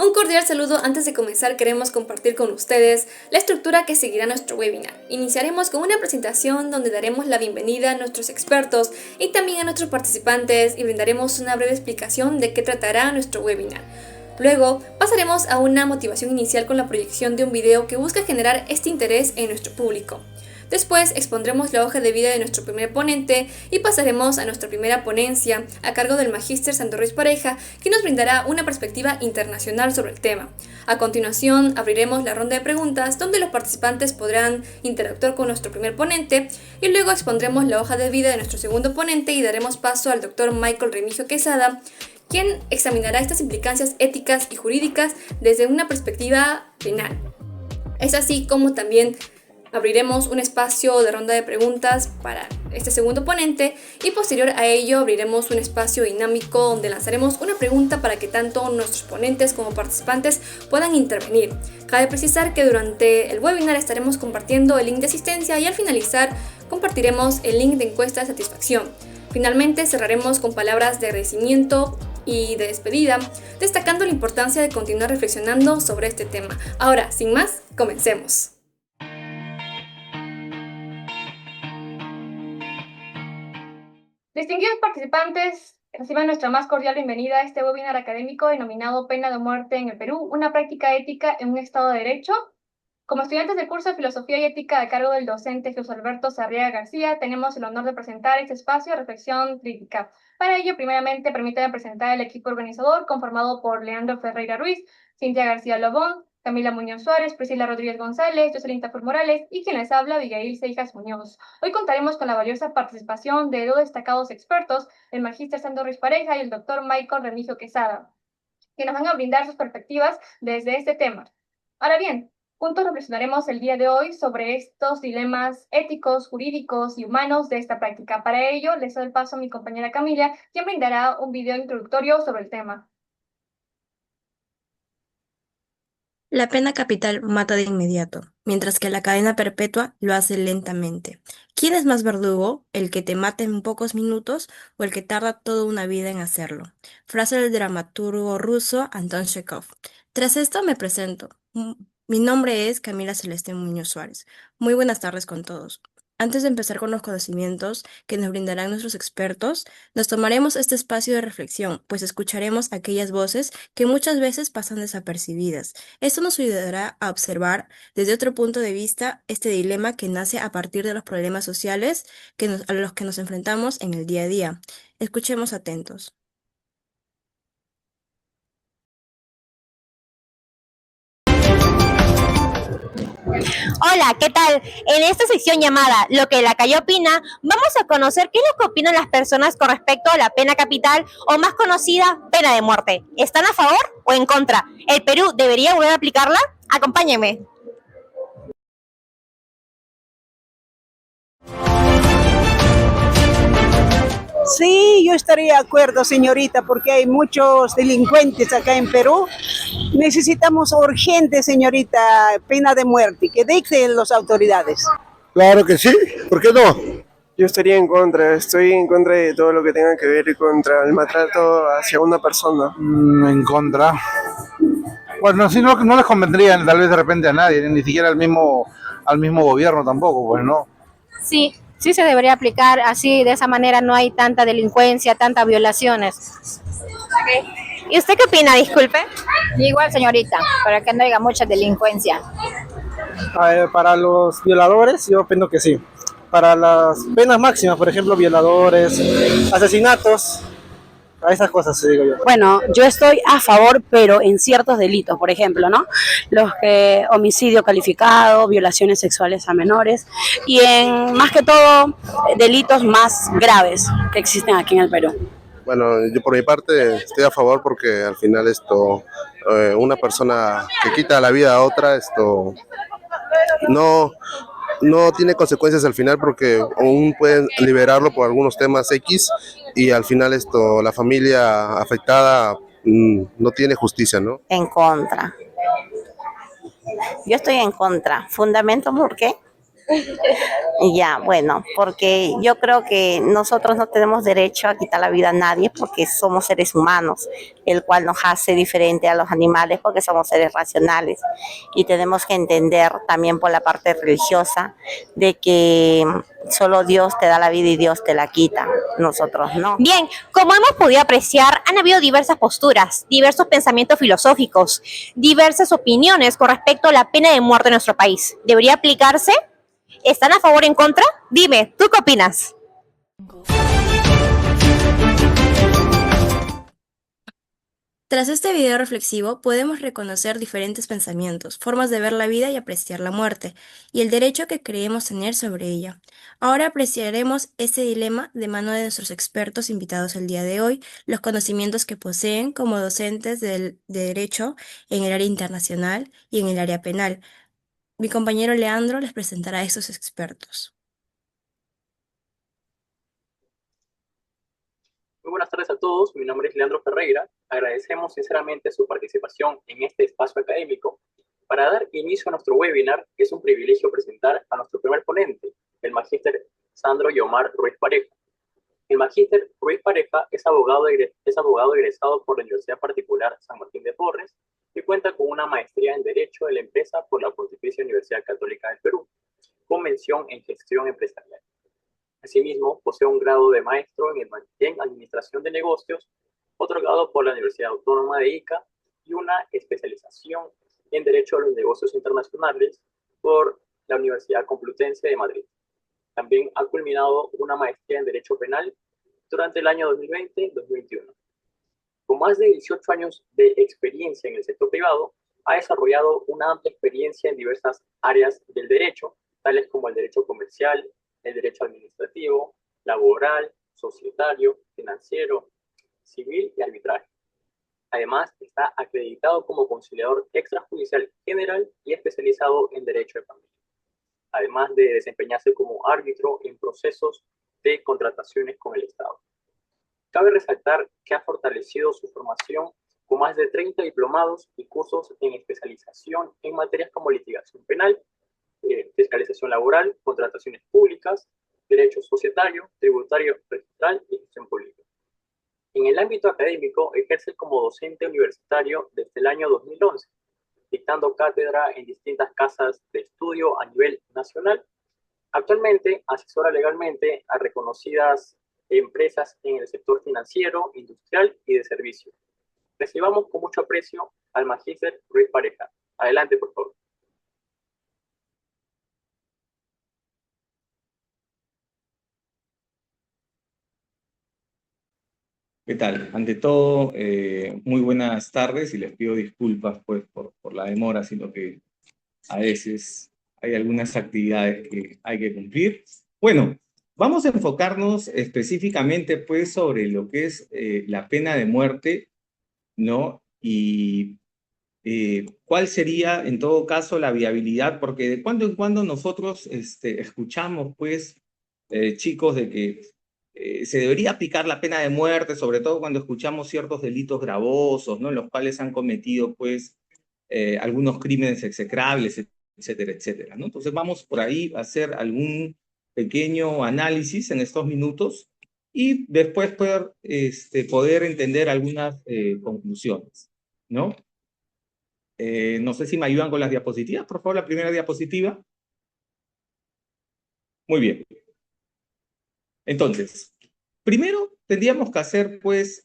Un cordial saludo. Antes de comenzar queremos compartir con ustedes la estructura que seguirá nuestro webinar. Iniciaremos con una presentación donde daremos la bienvenida a nuestros expertos y también a nuestros participantes y brindaremos una breve explicación de qué tratará nuestro webinar. Luego pasaremos a una motivación inicial con la proyección de un video que busca generar este interés en nuestro público. Después expondremos la hoja de vida de nuestro primer ponente y pasaremos a nuestra primera ponencia a cargo del Magíster Sandro Ruiz Pareja, que nos brindará una perspectiva internacional sobre el tema. A continuación abriremos la ronda de preguntas donde los participantes podrán interactuar con nuestro primer ponente y luego expondremos la hoja de vida de nuestro segundo ponente y daremos paso al Dr. Michael Remigio Quesada, quien examinará estas implicancias éticas y jurídicas desde una perspectiva penal. Es así como también abriremos un espacio de ronda de preguntas para este segundo ponente y posterior a ello abriremos un espacio dinámico donde lanzaremos una pregunta para que tanto nuestros ponentes como participantes puedan intervenir. Cabe precisar que durante el webinar estaremos compartiendo el link de asistencia y al finalizar compartiremos el link de encuesta de satisfacción. Finalmente cerraremos con palabras de agradecimiento y de despedida, destacando la importancia de continuar reflexionando sobre este tema. Ahora, sin más, comencemos. Distinguidos participantes, reciban nuestra más cordial bienvenida a este webinar académico denominado Pena de muerte en el Perú, una práctica ética en un Estado de Derecho. Como estudiantes del curso de Filosofía y Ética a cargo del docente Jesús Alberto Sarriaga García, tenemos el honor de presentar este espacio de reflexión crítica. Para ello, primeramente, permítanme presentar el equipo organizador conformado por Leandro Ferreira Ruiz, Cintia García Lobón, Camila Muñoz Suárez, Priscila Rodríguez González, Jocelyn Tafur Morales y quien les habla, Abigail Seijas Muñoz. Hoy contaremos con la valiosa participación de dos destacados expertos, el Magíster Sandro Ruiz Pareja y el Dr. Michael Remigio Quesada, que nos van a brindar sus perspectivas desde este tema. Ahora bien, juntos reflexionaremos el día de hoy sobre estos dilemas éticos, jurídicos y humanos de esta práctica. Para ello, les doy el paso a mi compañera Camila, quien brindará un video introductorio sobre el tema. La pena capital mata de inmediato, mientras que la cadena perpetua lo hace lentamente. ¿Quién es más verdugo, el que te mata en pocos minutos o el que tarda toda una vida en hacerlo? Frase del dramaturgo ruso Anton Chekhov. Tras esto me presento. Mi nombre es Camila Celeste Muñoz Suárez. Muy buenas tardes con todos. Antes de empezar con los conocimientos que nos brindarán nuestros expertos, nos tomaremos este espacio de reflexión, pues escucharemos aquellas voces que muchas veces pasan desapercibidas. Esto nos ayudará a observar desde otro punto de vista este dilema que nace a partir de los problemas sociales a los que nos enfrentamos en el día a día. Escuchemos atentos. Hola, ¿qué tal? En esta sección llamada Lo que la calle opina, vamos a conocer qué es lo que opinan las personas con respecto a la pena capital o más conocida pena de muerte. ¿Están a favor o en contra? ¿El Perú debería volver a aplicarla? Acompáñenme. Sí, yo estaría de acuerdo, señorita, porque hay muchos delincuentes acá en Perú. Necesitamos urgente, señorita, pena de muerte, que dicten las autoridades. Claro que sí, ¿por qué no? Yo estaría estoy en contra de todo lo que tenga que ver contra el maltrato hacia una persona. En contra. Bueno, si no, no les convendría tal vez de repente a nadie, ni siquiera al mismo gobierno tampoco, pues no. Sí, sí se debería aplicar así, de esa manera no hay tanta delincuencia, tantas violaciones. Okay. ¿Y usted qué opina, disculpe? Igual, señorita, para que no haya mucha delincuencia. Para los violadores, yo opino que sí. Para las penas máximas, por ejemplo, violadores, asesinatos, a esas cosas, digo yo. Bueno, yo estoy a favor, pero en ciertos delitos, por ejemplo, ¿no? Los que homicidio calificado, violaciones sexuales a menores y en más que todo delitos más graves que existen aquí en el Perú. Bueno, yo por mi parte estoy a favor porque al final una persona que quita la vida a otra, no tiene consecuencias al final porque aún pueden liberarlo por algunos temas X y al final la familia afectada no tiene justicia, ¿no? En contra. Yo estoy en contra. ¿Fundamento por qué? Ya, bueno, porque yo creo que nosotros no tenemos derecho a quitar la vida a nadie porque somos seres humanos, el cual nos hace diferente a los animales porque somos seres racionales. Y tenemos que entender también por la parte religiosa de que solo Dios te da la vida y Dios te la quita, nosotros no. Bien, como hemos podido apreciar, han habido diversas posturas, diversos pensamientos filosóficos, diversas opiniones con respecto a la pena de muerte en nuestro país. ¿Debería aplicarse? ¿Están a favor o en contra? Dime, ¿tú qué opinas? Tras este video reflexivo, podemos reconocer diferentes pensamientos, formas de ver la vida y apreciar la muerte, y el derecho que creemos tener sobre ella. Ahora apreciaremos ese dilema de mano de nuestros expertos invitados el día de hoy, los conocimientos que poseen como docentes de derecho en el área internacional y en el área penal. Mi compañero Leandro les presentará a estos expertos. Muy buenas tardes a todos, mi nombre es Leandro Ferreira. Agradecemos sinceramente su participación en este espacio académico. Para dar inicio a nuestro webinar, es un privilegio presentar a nuestro primer ponente, el magíster Sandro Yomar Ruiz Pareja. El magíster Ruiz Pareja es abogado egresado por la Universidad Particular San Martín de Porres y cuenta con una maestría en Derecho de la Empresa por la Pontificia Universidad Católica del Perú, con mención en Gestión Empresarial. Asimismo, posee un grado de maestro en Administración de Negocios, otorgado por la Universidad Autónoma de Ica, y una especialización en Derecho a los Negocios Internacionales por la Universidad Complutense de Madrid. También ha culminado una maestría en Derecho Penal durante el año 2020-2021. Con más de 18 años de experiencia en el sector privado, ha desarrollado una amplia experiencia en diversas áreas del derecho, tales como el derecho comercial, el derecho administrativo, laboral, societario, financiero, civil y arbitraje. Además, está acreditado como conciliador extrajudicial general y especializado en derecho de familia, además de desempeñarse como árbitro en procesos de contrataciones con el Estado. Cabe resaltar que ha fortalecido su formación con más de 30 diplomados y cursos en especialización en materias como litigación penal, fiscalización laboral, contrataciones públicas, derecho societario, tributario, registral y gestión pública. En el ámbito académico, ejerce como docente universitario desde el año 2011, dictando cátedra en distintas casas de estudio a nivel nacional. Actualmente asesora legalmente a reconocidas empresas en el sector financiero, industrial y de servicios. Recibamos con mucho aprecio al magíster Ruiz Pareja. Adelante, por favor. ¿Qué tal? Ante todo, muy buenas tardes y les pido disculpas pues, por la demora, sino que a veces hay algunas actividades que hay que cumplir. Bueno, vamos a enfocarnos específicamente pues, sobre lo que es la pena de muerte, ¿no? Y cuál sería, en todo caso, la viabilidad, porque de cuando en cuando nosotros escuchamos, pues, chicos, de que se debería aplicar la pena de muerte, sobre todo cuando escuchamos ciertos delitos gravosos, ¿no? En los cuales han cometido, pues, algunos crímenes execrables, etcétera, etcétera, ¿no? Entonces vamos por ahí a hacer algún pequeño análisis en estos minutos y después poder entender algunas conclusiones, ¿no? No sé si me ayudan con las diapositivas, por favor, la primera diapositiva. Muy bien. Entonces, primero tendríamos que hacer, pues,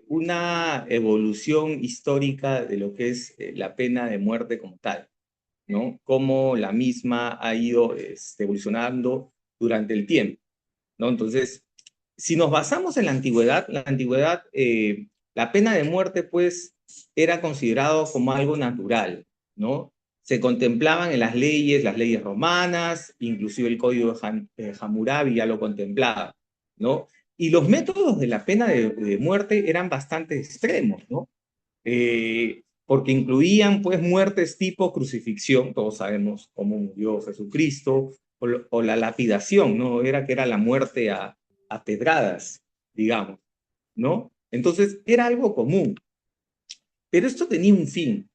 una evolución histórica de lo que es la pena de muerte como tal, ¿no? Cómo la misma ha ido evolucionando durante el tiempo, ¿no? Entonces, si nos basamos en la antigüedad, la pena de muerte, pues, era considerado como algo natural, ¿no? Se contemplaban en las leyes romanas, inclusive el Código de Hammurabi ya lo contemplaba, ¿no? Y los métodos de la pena de muerte eran bastante extremos, ¿no? Porque incluían, pues, muertes tipo crucifixión, todos sabemos cómo murió Jesucristo, o la lapidación, ¿no? Que era la muerte a pedradas, digamos, ¿no? Entonces, era algo común. Pero esto tenía un fin.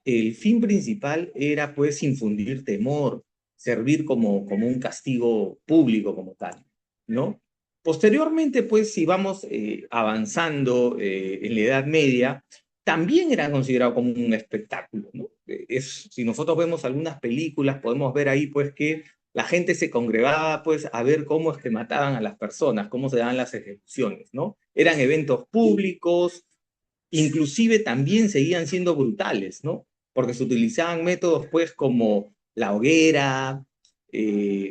El fin principal era, pues, infundir temor, servir como un castigo público como tal, ¿no? Posteriormente, pues, si vamos avanzando en la Edad Media, también era considerado como un espectáculo, ¿no? Si nosotros vemos algunas películas, podemos ver ahí, pues, que la gente se congregaba, pues, a ver cómo es que mataban a las personas, cómo se daban las ejecuciones, ¿no? Eran eventos públicos, inclusive también seguían siendo brutales, ¿no? Porque se utilizaban métodos, pues, como la hoguera,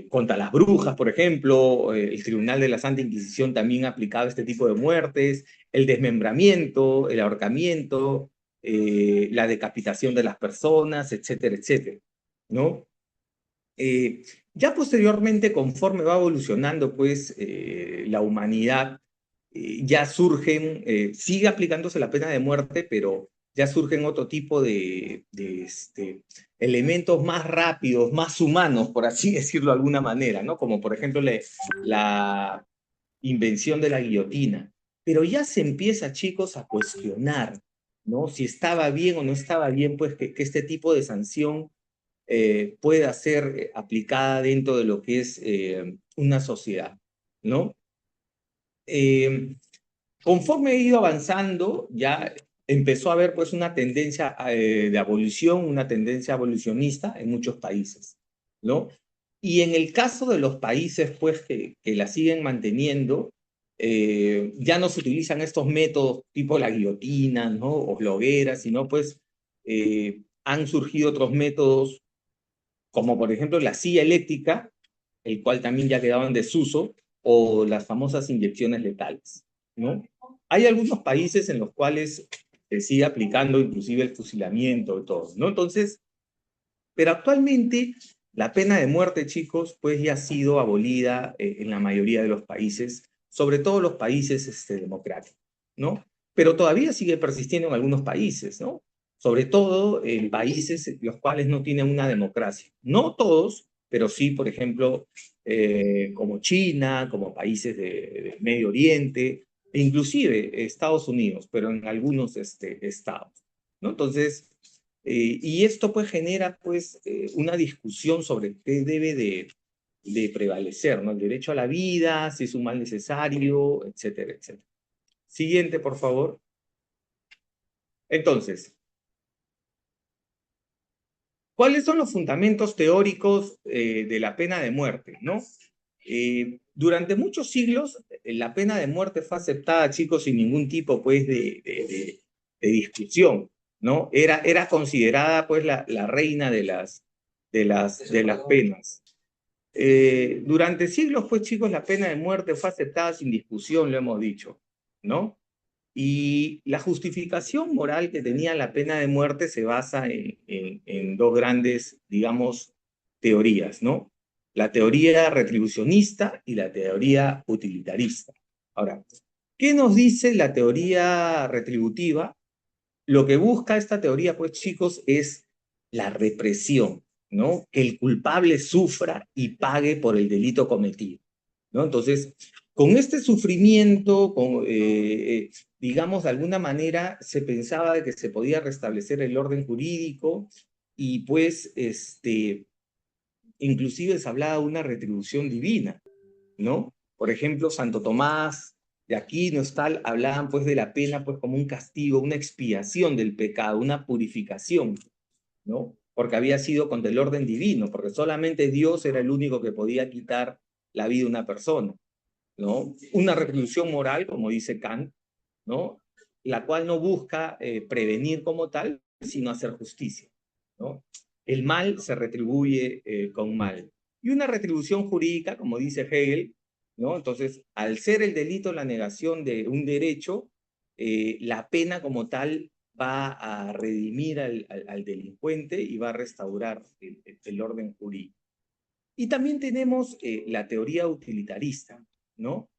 contra las brujas, por ejemplo, el Tribunal de la Santa Inquisición también aplicaba este tipo de muertes, el desmembramiento, el ahorcamiento, la decapitación de las personas, etcétera, etcétera, ¿no? Ya posteriormente, conforme va evolucionando, pues, la humanidad, ya surgen, sigue aplicándose la pena de muerte, pero ya surgen otro tipo de elementos más rápidos, más humanos, por así decirlo de alguna manera, ¿no? Como por ejemplo la invención de la guillotina. Pero ya se empieza, chicos, a cuestionar, ¿no? Si estaba bien o no estaba bien, pues que este tipo de sanción pueda ser aplicada dentro de lo que es una sociedad, ¿no? Conforme he ido avanzando, ya empezó a haber pues una tendencia de abolición, una tendencia abolicionista en muchos países, ¿no? Y en el caso de los países pues que la siguen manteniendo, ya no se utilizan estos métodos tipo la guillotina, ¿no? O la hoguera, sino pues han surgido otros métodos como por ejemplo la silla eléctrica, el cual también ya quedaba en desuso, o las famosas inyecciones letales, ¿no? Hay algunos países en los cuales se sigue aplicando inclusive el fusilamiento y todo, ¿no? Entonces, pero actualmente la pena de muerte, chicos, pues ya ha sido abolida en la mayoría de los países, sobre todo los países democráticos, ¿no? Pero todavía sigue persistiendo en algunos países, ¿no? Sobre todo en países los cuales no tienen una democracia. No todos, pero sí, por ejemplo, como China, como países de Medio Oriente, e inclusive Estados Unidos, pero en algunos estados, ¿no? Entonces, y esto pues genera pues una discusión sobre qué debe de prevalecer, ¿no? El derecho a la vida, si es un mal necesario, etcétera, etcétera. Siguiente, por favor. Entonces, ¿cuáles son los fundamentos teóricos de la pena de muerte, no? Durante muchos siglos, la pena de muerte fue aceptada, chicos, sin ningún tipo, pues, de discusión, ¿no? Era considerada, pues, la reina de las penas. Durante siglos, pues, chicos, la pena de muerte fue aceptada sin discusión, lo hemos dicho, ¿no? Y la justificación moral que tenía la pena de muerte se basa en dos grandes, digamos, teorías, ¿no? La teoría retribucionista y la teoría utilitarista. Ahora, ¿qué nos dice la teoría retributiva? Lo que busca esta teoría, pues, chicos, es la represión, ¿no? Que el culpable sufra y pague por el delito cometido, ¿no? Entonces, con este sufrimiento, digamos, de alguna manera se pensaba de que se podía restablecer el orden jurídico y pues, inclusive se hablaba de una retribución divina, ¿no? Por ejemplo, Santo Tomás de Aquino, tal, hablaban pues de la pena pues como un castigo, una expiación del pecado, una purificación, ¿no? Porque había sido contra el orden divino, porque solamente Dios era el único que podía quitar la vida de una persona, ¿no? Una retribución moral, como dice Kant, ¿no? La cual no busca prevenir como tal, sino hacer justicia, ¿no? El mal se retribuye con mal. Y una retribución jurídica, como dice Hegel, ¿no? Entonces, al ser el delito la negación de un derecho, la pena como tal va a redimir al delincuente y va a restaurar el orden jurídico. Y también tenemos la teoría utilitarista, ¿no?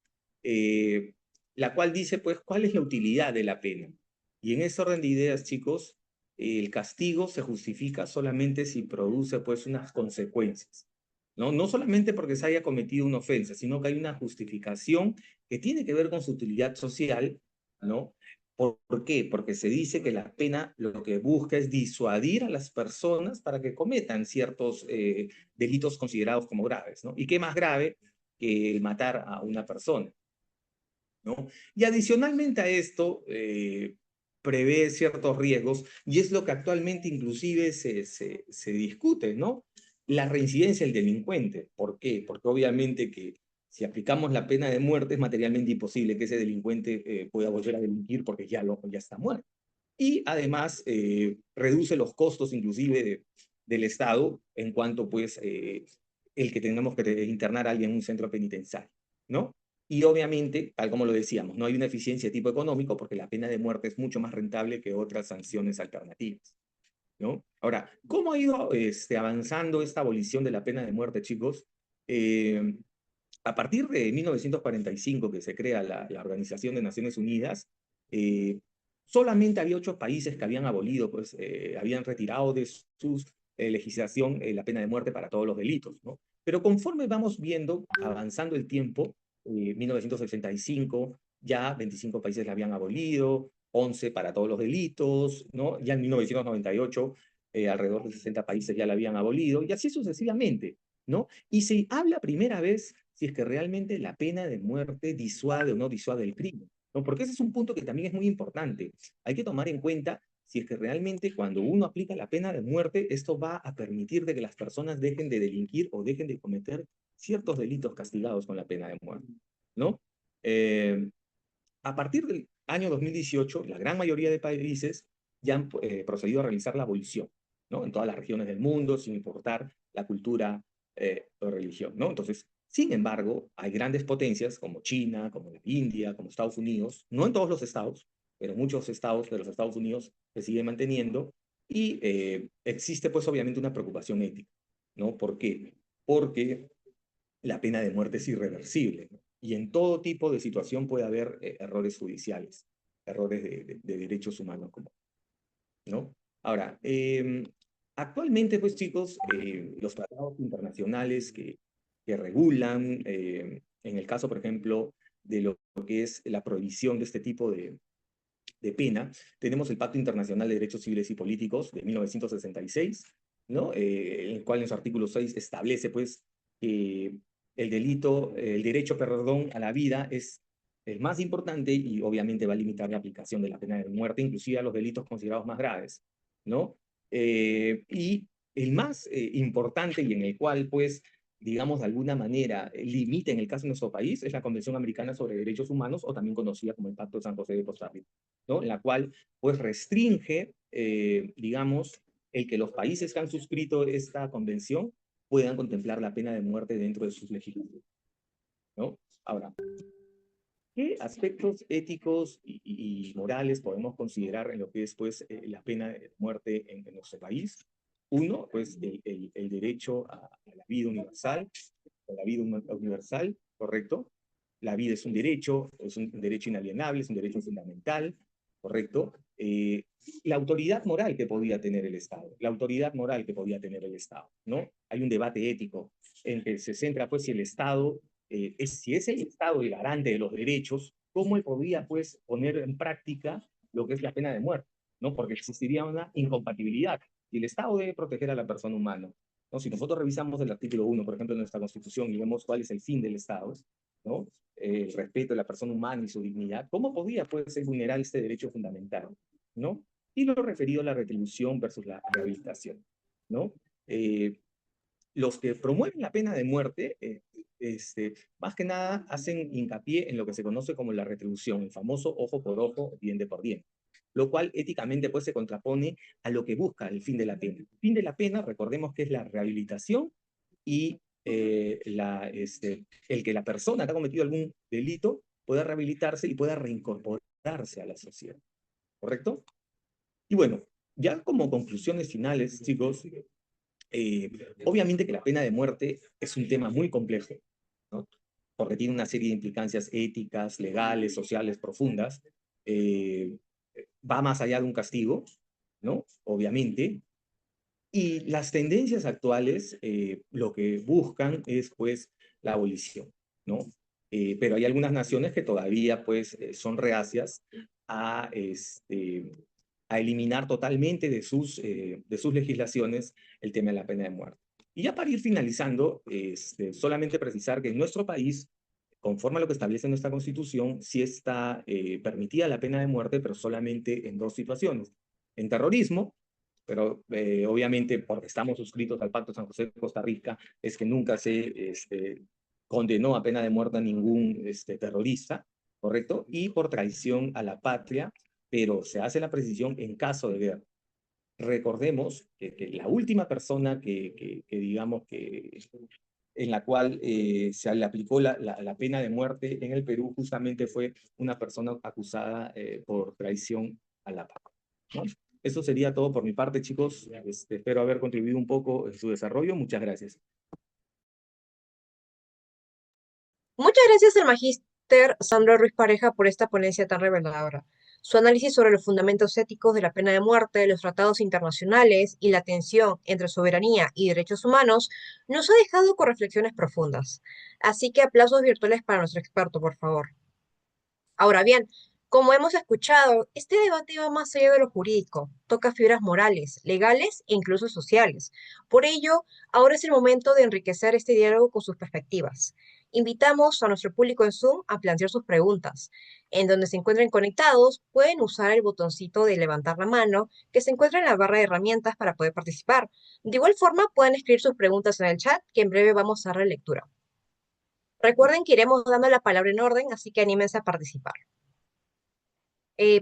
La cual dice, pues, ¿cuál es la utilidad de la pena? Y en ese orden de ideas, chicos, el castigo se justifica solamente si produce, pues, unas consecuencias, ¿no? No solamente porque se haya cometido una ofensa, sino que hay una justificación que tiene que ver con su utilidad social, ¿no? ¿Por qué? Porque se dice que la pena lo que busca es disuadir a las personas para que cometan ciertos delitos considerados como graves, ¿no? ¿Y qué más grave que el matar a una persona, ¿no? Y adicionalmente a esto, prevé ciertos riesgos, y es lo que actualmente inclusive se discute, ¿no? La reincidencia del delincuente. ¿Por qué? Porque obviamente que si aplicamos la pena de muerte es materialmente imposible que ese delincuente pueda volver a delinquir porque ya está muerto. Y además reduce los costos inclusive del Estado en cuanto pues el que tengamos que internar a alguien en un centro penitenciario, ¿no? Y obviamente, tal como lo decíamos, no hay una eficiencia de tipo económico porque la pena de muerte es mucho más rentable que otras sanciones alternativas, ¿no? Ahora, ¿cómo ha ido avanzando esta abolición de la pena de muerte, chicos? A partir de 1945, que se crea la Organización de Naciones Unidas, solamente había 8 países que habían abolido, pues, habían retirado de su legislación la pena de muerte para todos los delitos, ¿no? Pero conforme vamos viendo, avanzando el tiempo, 1965, ya 25 países la habían abolido, 11 para todos los delitos, ¿no? Ya en 1998, alrededor de 60 países ya la habían abolido, y así sucesivamente, ¿no? Y se habla primera vez si es que realmente la pena de muerte disuade o no disuade el crimen, ¿no? Porque ese es un punto que también es muy importante. Hay que tomar en cuenta si es que realmente cuando uno aplica la pena de muerte, esto va a permitir de que las personas dejen de delinquir o dejen de cometer ciertos delitos castigados con la pena de muerte, ¿no? A partir del año 2018, la gran mayoría de países ya han procedido a realizar la abolición, ¿no? En todas las regiones del mundo, sin importar la cultura o religión, ¿no? Entonces, sin embargo, hay grandes potencias como China, como la India, como Estados Unidos, no en todos los estados, pero muchos estados de los Estados Unidos se siguen manteniendo, y existe pues obviamente una preocupación ética, ¿no? ¿Por qué? Porque la pena de muerte es irreversible, ¿no? Y en todo tipo de situación puede haber errores judiciales, errores de derechos humanos, ¿no? Ahora, actualmente, pues chicos, los tratados internacionales que regulan, en el caso, por ejemplo, de lo que es la prohibición de este tipo de pena, tenemos el Pacto Internacional de Derechos Civiles y Políticos de 1966, ¿no? El cual en su artículo 6 establece, pues, que el derecho, perdón, a la vida es el más importante y obviamente va a limitar la aplicación de la pena de muerte, inclusive a los delitos considerados más graves, ¿no? Y el más importante y en el cual, pues, digamos, de alguna manera, limita en el caso de nuestro país, es la Convención Americana sobre Derechos Humanos, o también conocida como el Pacto de San José de Costa Rica, ¿no? En la cual, pues, restringe, digamos, el que los países que han suscrito esta convención puedan contemplar la pena de muerte dentro de sus legislaciones, ¿no? Ahora, ¿qué aspectos éticos y morales podemos considerar en lo que es, pues, la pena de muerte en nuestro país? Uno, pues, el derecho a la vida universal, ¿correcto? La vida es un derecho inalienable, es un derecho fundamental, ¿correcto? La autoridad moral que podía tener el Estado, ¿no? Hay un debate ético en que se centra, pues, si el Estado, si es el Estado el garante de los derechos, ¿cómo él podría, pues, poner en práctica lo que es la pena de muerte, ¿no? Porque existiría una incompatibilidad. Y el Estado debe proteger a la persona humana, ¿no? Si nosotros revisamos el artículo 1, por ejemplo, de nuestra Constitución y vemos cuál es el fin del Estado, ¿no? El respeto de la persona humana y su dignidad, ¿cómo podría, pues, vulnerar este derecho fundamental, ¿no? Y lo referido a la retribución versus la rehabilitación, ¿no? Los que promueven la pena de muerte, más que nada hacen hincapié en lo que se conoce como la retribución, el famoso ojo por ojo, diente por diente, lo cual éticamente, pues, se contrapone a lo que busca el fin de la pena. El fin de la pena, recordemos que es la rehabilitación y el que la persona que ha cometido algún delito pueda rehabilitarse y pueda reincorporarse a la sociedad, ¿correcto? Y bueno, ya como conclusiones finales, chicos, obviamente que la pena de muerte es un tema muy complejo, ¿no? Porque tiene una serie de implicancias éticas, legales, sociales profundas, va más allá de un castigo, ¿no? Obviamente. Y las tendencias actuales lo que buscan es, pues, la abolición, ¿no? Pero hay algunas naciones que todavía, pues, son reacias a eliminar totalmente de sus legislaciones el tema de la pena de muerte. Y ya para ir finalizando, solamente precisar que en nuestro país, conforme a lo que establece nuestra Constitución, sí está permitida la pena de muerte, pero solamente en dos situaciones. En terrorismo, pero obviamente porque estamos suscritos al Pacto de San José de Costa Rica, es que nunca se condenó a pena de muerte a ningún terrorista, ¿correcto? Y por traición a la patria, pero se hace la precisión en caso de guerra. Recordemos que la última persona digamos que en la cual se le aplicó la pena de muerte en el Perú justamente fue una persona acusada por traición a la patria, ¿no? Eso sería todo por mi parte, chicos. Espero haber contribuido un poco en su desarrollo. Muchas gracias. Muchas gracias al magíster Sandro Ruiz Pareja por esta ponencia tan reveladora. Su análisis sobre los fundamentos éticos de la pena de muerte, los tratados internacionales y la tensión entre soberanía y derechos humanos nos ha dejado con reflexiones profundas. Así que aplausos virtuales para nuestro experto, por favor. Ahora bien, como hemos escuchado, este debate va más allá de lo jurídico, toca fibras morales, legales e incluso sociales. Por ello, ahora es el momento de enriquecer este diálogo con sus perspectivas. Invitamos a nuestro público en Zoom a plantear sus preguntas. En donde se encuentren conectados, pueden usar el botoncito de levantar la mano que se encuentra en la barra de herramientas para poder participar. De igual forma, pueden escribir sus preguntas en el chat, que en breve vamos a dar lectura. Recuerden que iremos dando la palabra en orden, así que anímense a participar.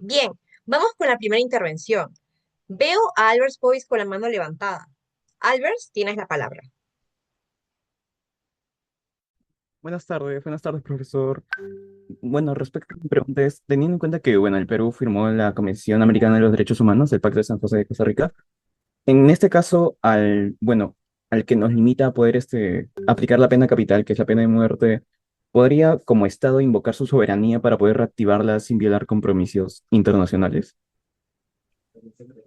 Bien, vamos con la primera intervención. Veo a Albert Boyce con la mano levantada. Albert, tienes la palabra. Buenas tardes, profesor. Bueno, respecto a mi pregunta es, teniendo en cuenta que, bueno, el Perú firmó la Convención Americana de los Derechos Humanos, el Pacto de San José de Costa Rica, en este caso, al que nos limita a poder aplicar la pena capital, que es la pena de muerte, ¿podría como Estado invocar su soberanía para poder reactivarla sin violar compromisos internacionales?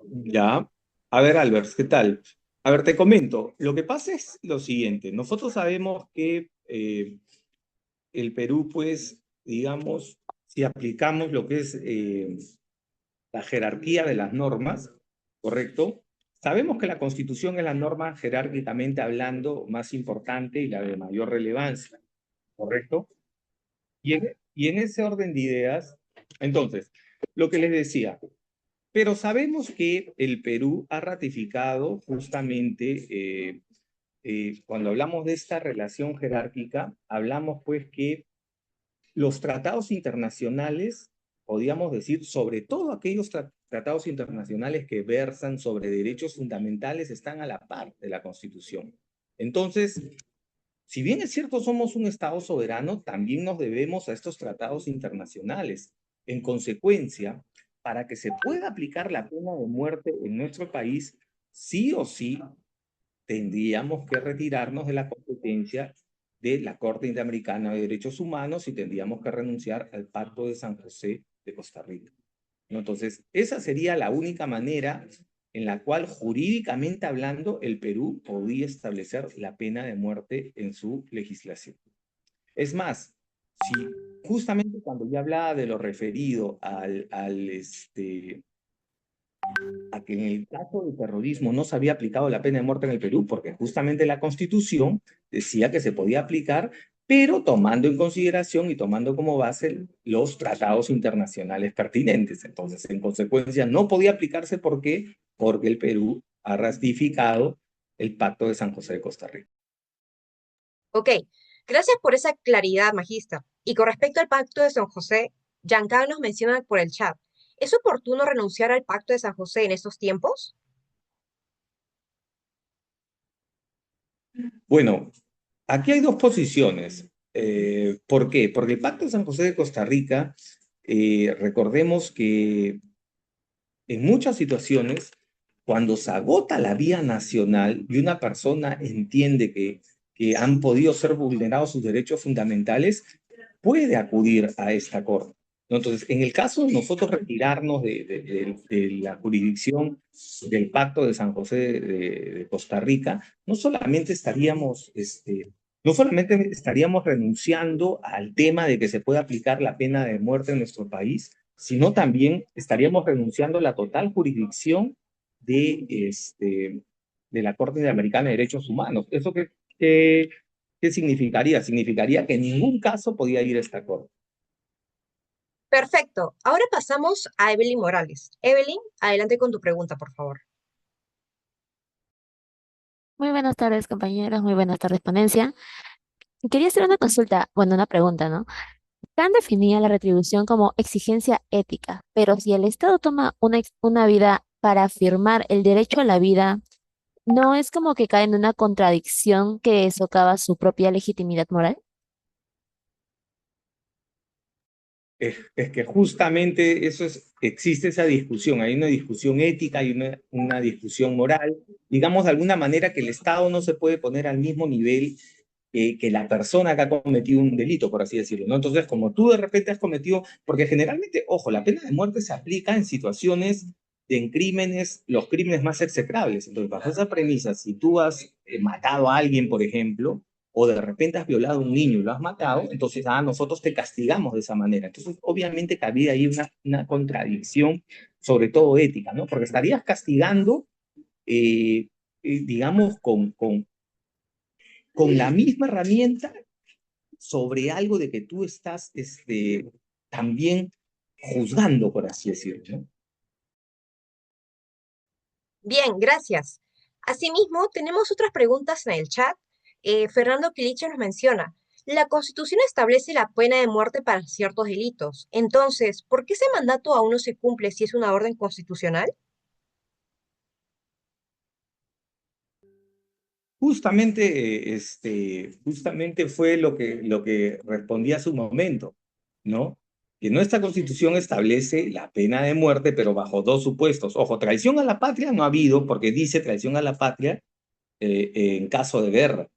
Ya. A ver, Albert, ¿qué tal? A ver, te comento. Lo que pasa es lo siguiente. Nosotros sabemos que el Perú, pues, digamos, si aplicamos lo que es la jerarquía de las normas, ¿correcto? Sabemos que la Constitución es la norma jerárquicamente hablando más importante y la de mayor relevancia, ¿correcto? Y en ese orden de ideas, entonces, lo que les decía, pero sabemos que el Perú ha ratificado justamente, cuando hablamos de esta relación jerárquica, hablamos pues que los tratados internacionales, podríamos decir, sobre todo aquellos tratados internacionales que versan sobre derechos fundamentales, están a la par de la Constitución. Entonces, si bien es cierto somos un Estado soberano, también nos debemos a estos tratados internacionales. En consecuencia, para que se pueda aplicar la pena de muerte en nuestro país, sí o sí tendríamos que retirarnos de la competencia de la Corte Interamericana de Derechos Humanos y tendríamos que renunciar al Pacto de San José de Costa Rica, ¿no? Entonces, esa sería la única manera en la cual, jurídicamente hablando, el Perú podía establecer la pena de muerte en su legislación. Es más, si justamente cuando yo hablaba de lo referido a que en el caso de terrorismo no se había aplicado la pena de muerte en el Perú, porque justamente la Constitución decía que se podía aplicar, pero tomando en consideración y tomando como base los tratados internacionales pertinentes. Entonces, en consecuencia, no podía aplicarse. ¿Por qué? Porque el Perú ha ratificado el Pacto de San José de Costa Rica. Ok, gracias por esa claridad, magíster. Y con respecto al Pacto de San José, Giancarlo nos menciona por el chat. ¿Es oportuno renunciar al Pacto de San José en estos tiempos? Bueno, aquí hay dos posiciones. ¿Por qué? Porque el Pacto de San José de Costa Rica, recordemos que en muchas situaciones, cuando se agota la vía nacional y una persona entiende que han podido ser vulnerados sus derechos fundamentales, puede acudir a esta corte. Entonces, en el caso de nosotros retirarnos de la jurisdicción del Pacto de San José de Costa Rica, no solamente estaríamos renunciando al tema de que se pueda aplicar la pena de muerte en nuestro país, sino también estaríamos renunciando a la total jurisdicción de la Corte Interamericana de Derechos Humanos. ¿Eso qué significaría? Significaría que en ningún caso podía ir a esta Corte. Perfecto. Ahora pasamos a Evelyn Morales. Evelyn, adelante con tu pregunta, por favor. Muy buenas tardes, compañeros. Muy buenas tardes, ponencia. Quería hacer una consulta, bueno, una pregunta, ¿no? Kant definía la retribución como exigencia ética, pero si el Estado toma una vida para afirmar el derecho a la vida, ¿no es como que cae en una contradicción que socava su propia legitimidad moral? Es que justamente existe esa discusión, hay una discusión ética, hay una discusión moral, digamos de alguna manera que el Estado no se puede poner al mismo nivel que la persona que ha cometido un delito, por así decirlo, ¿no? Entonces, como tú de repente has cometido, porque generalmente, ojo, la pena de muerte se aplica en situaciones en crímenes, los crímenes más execrables. Entonces, bajo esa premisa, si tú has matado a alguien, por ejemplo, o de repente has violado a un niño y lo has matado, entonces nosotros te castigamos de esa manera. Entonces, obviamente cabía ahí una contradicción, sobre todo ética, ¿no? Porque estarías castigando, digamos, con la misma herramienta sobre algo de que tú estás también juzgando, por así decirlo, ¿no? Bien, gracias. Asimismo, tenemos otras preguntas en el chat. Fernando Quiliche nos menciona, la Constitución establece la pena de muerte para ciertos delitos. Entonces, ¿por qué ese mandato aún no se cumple si es una orden constitucional? Justamente fue lo que respondí hace un momento, ¿no? Que nuestra Constitución establece la pena de muerte, pero bajo dos supuestos. Ojo, traición a la patria no ha habido, porque dice traición a la patria en caso de guerra,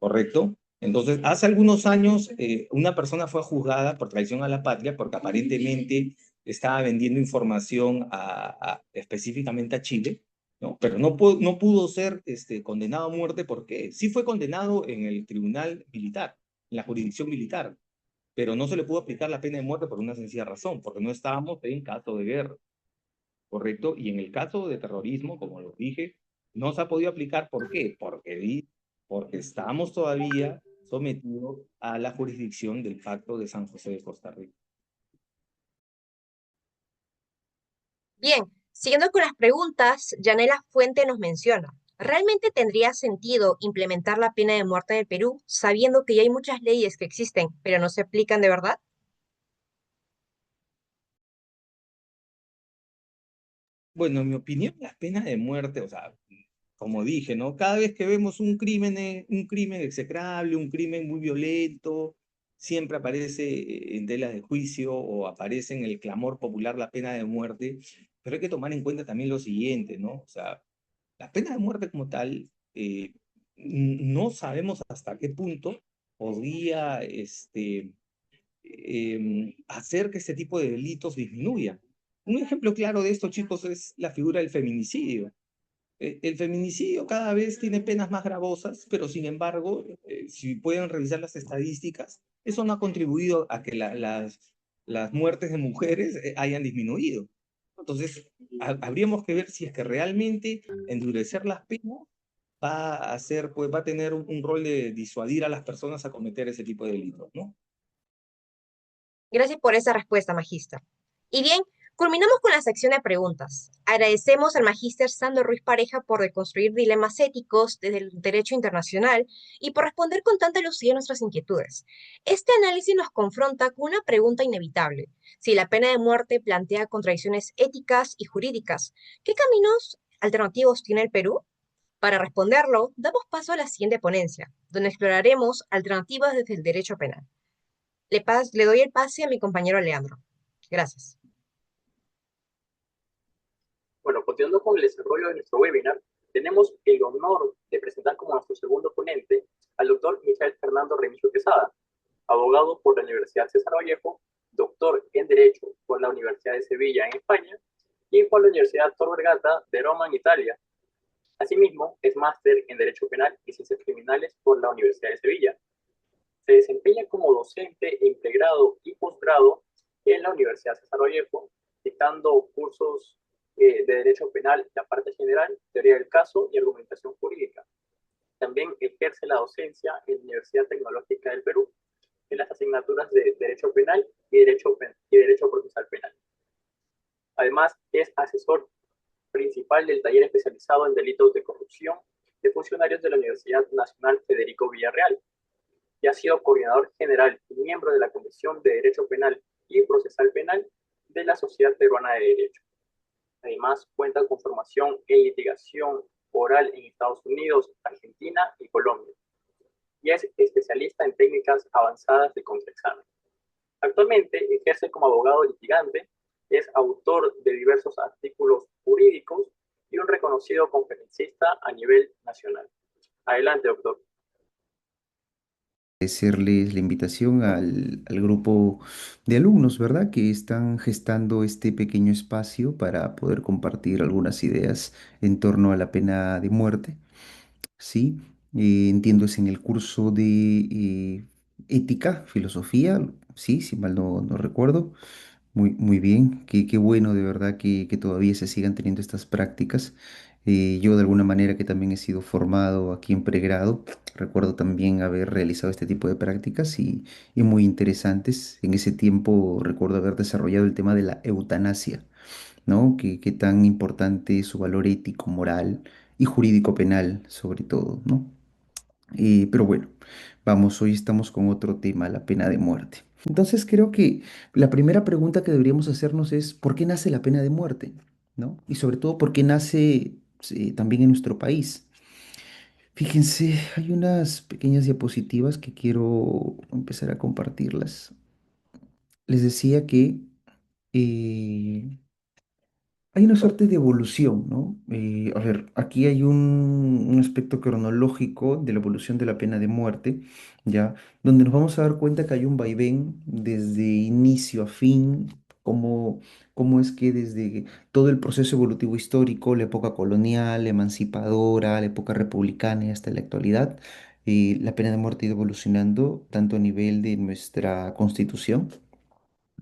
¿correcto? Entonces, hace algunos años, una persona fue juzgada por traición a la patria porque aparentemente estaba vendiendo información específicamente a Chile, ¿no? Pero no pudo ser condenado a muerte porque sí fue condenado en el tribunal militar, en la jurisdicción militar, pero no se le pudo aplicar la pena de muerte por una sencilla razón, porque no estábamos en caso de guerra, ¿correcto? Y en el caso de terrorismo, como lo dije, no se ha podido aplicar. ¿Por qué? Porque estamos todavía sometidos a la jurisdicción del Pacto de San José de Costa Rica. Bien, siguiendo con las preguntas, Yanela Fuente nos menciona, ¿realmente tendría sentido implementar la pena de muerte en el Perú sabiendo que ya hay muchas leyes que existen, pero no se aplican de verdad? Bueno, en mi opinión, la pena de muerte, o sea, como dije, ¿no? Cada vez que vemos un crimen execrable, un crimen muy violento, siempre aparece en tela de juicio o aparece en el clamor popular la pena de muerte, pero hay que tomar en cuenta también lo siguiente, ¿no? O sea, la pena de muerte como tal, no sabemos hasta qué punto podría hacer que este tipo de delitos disminuya. Un ejemplo claro de esto, chicos, es la figura del feminicidio. El feminicidio cada vez tiene penas más gravosas, pero sin embargo, si pueden revisar las estadísticas, eso no ha contribuido a que las muertes de mujeres hayan disminuido. Entonces, habríamos que ver si es que realmente endurecer las penas va a hacer, pues va a tener un rol de disuadir a las personas a cometer ese tipo de delitos, ¿no? Gracias por esa respuesta, magíster. Y bien, culminamos con la sección de preguntas. Agradecemos al magíster Sandro Ruiz Pareja por deconstruir dilemas éticos desde el derecho internacional y por responder con tanta lucidez a nuestras inquietudes. Este análisis nos confronta con una pregunta inevitable. Si la pena de muerte plantea contradicciones éticas y jurídicas, ¿qué caminos alternativos tiene el Perú? Para responderlo, damos paso a la siguiente ponencia, donde exploraremos alternativas desde el derecho penal. Le doy el pase a mi compañero Leandro. Gracias. Bueno, continuando con el desarrollo de nuestro webinar, tenemos el honor de presentar como nuestro segundo ponente al doctor Michael Fernando Remigio Quesada, abogado por la Universidad César Vallejo, doctor en Derecho por la Universidad de Sevilla en España y por la Universidad Tor Vergata de Roma en Italia. Asimismo, es máster en Derecho Penal y Ciencias Criminales por la Universidad de Sevilla. Se desempeña como docente en pregrado y posgrado en la Universidad César Vallejo, dictando cursos de Derecho Penal, la parte general, teoría del caso y argumentación jurídica. También ejerce la docencia en la Universidad Tecnológica del Perú, en las asignaturas de Derecho Penal y Derecho Procesal Penal. Además, es asesor principal del taller especializado en delitos de corrupción de funcionarios de la Universidad Nacional Federico Villarreal y ha sido coordinador general y miembro de la Comisión de Derecho Penal y Procesal Penal de la Sociedad Peruana de Derecho. Además, cuenta con formación en litigación oral en Estados Unidos, Argentina y Colombia, y es especialista en técnicas avanzadas de contraexamen. Actualmente ejerce como abogado litigante, es autor de diversos artículos jurídicos y un reconocido conferencista a nivel nacional. Adelante, doctor. Agradecerles la invitación al grupo de alumnos, ¿verdad? Que están gestando este pequeño espacio para poder compartir algunas ideas en torno a la pena de muerte. Sí, entiendo es en el curso de ética, filosofía, sí, si mal no recuerdo. Muy bien, qué bueno de verdad que todavía se sigan teniendo estas prácticas. Yo de alguna manera que también he sido formado aquí en pregrado, recuerdo también haber realizado este tipo de prácticas y muy interesantes. En ese tiempo recuerdo haber desarrollado el tema de la eutanasia, ¿no? Qué tan importante es su valor ético, moral y jurídico penal, sobre todo, ¿no? Pero bueno, vamos, hoy estamos con otro tema, la pena de muerte. Entonces creo que la primera pregunta que deberíamos hacernos es, ¿por qué nace la pena de muerte? ¿No? Y sobre todo, ¿por qué nace también en nuestro país? Fíjense, hay unas pequeñas diapositivas que quiero empezar a compartirlas. Les decía que eh, hay una suerte de evolución, ¿no? A ver, aquí hay un aspecto cronológico de la evolución de la pena de muerte, ¿ya? Donde nos vamos a dar cuenta que hay un vaivén desde inicio a fin, cómo es que desde todo el proceso evolutivo histórico, la época colonial, la emancipadora, la época republicana y hasta la actualidad, la pena de muerte ha ido evolucionando tanto a nivel de nuestra constitución,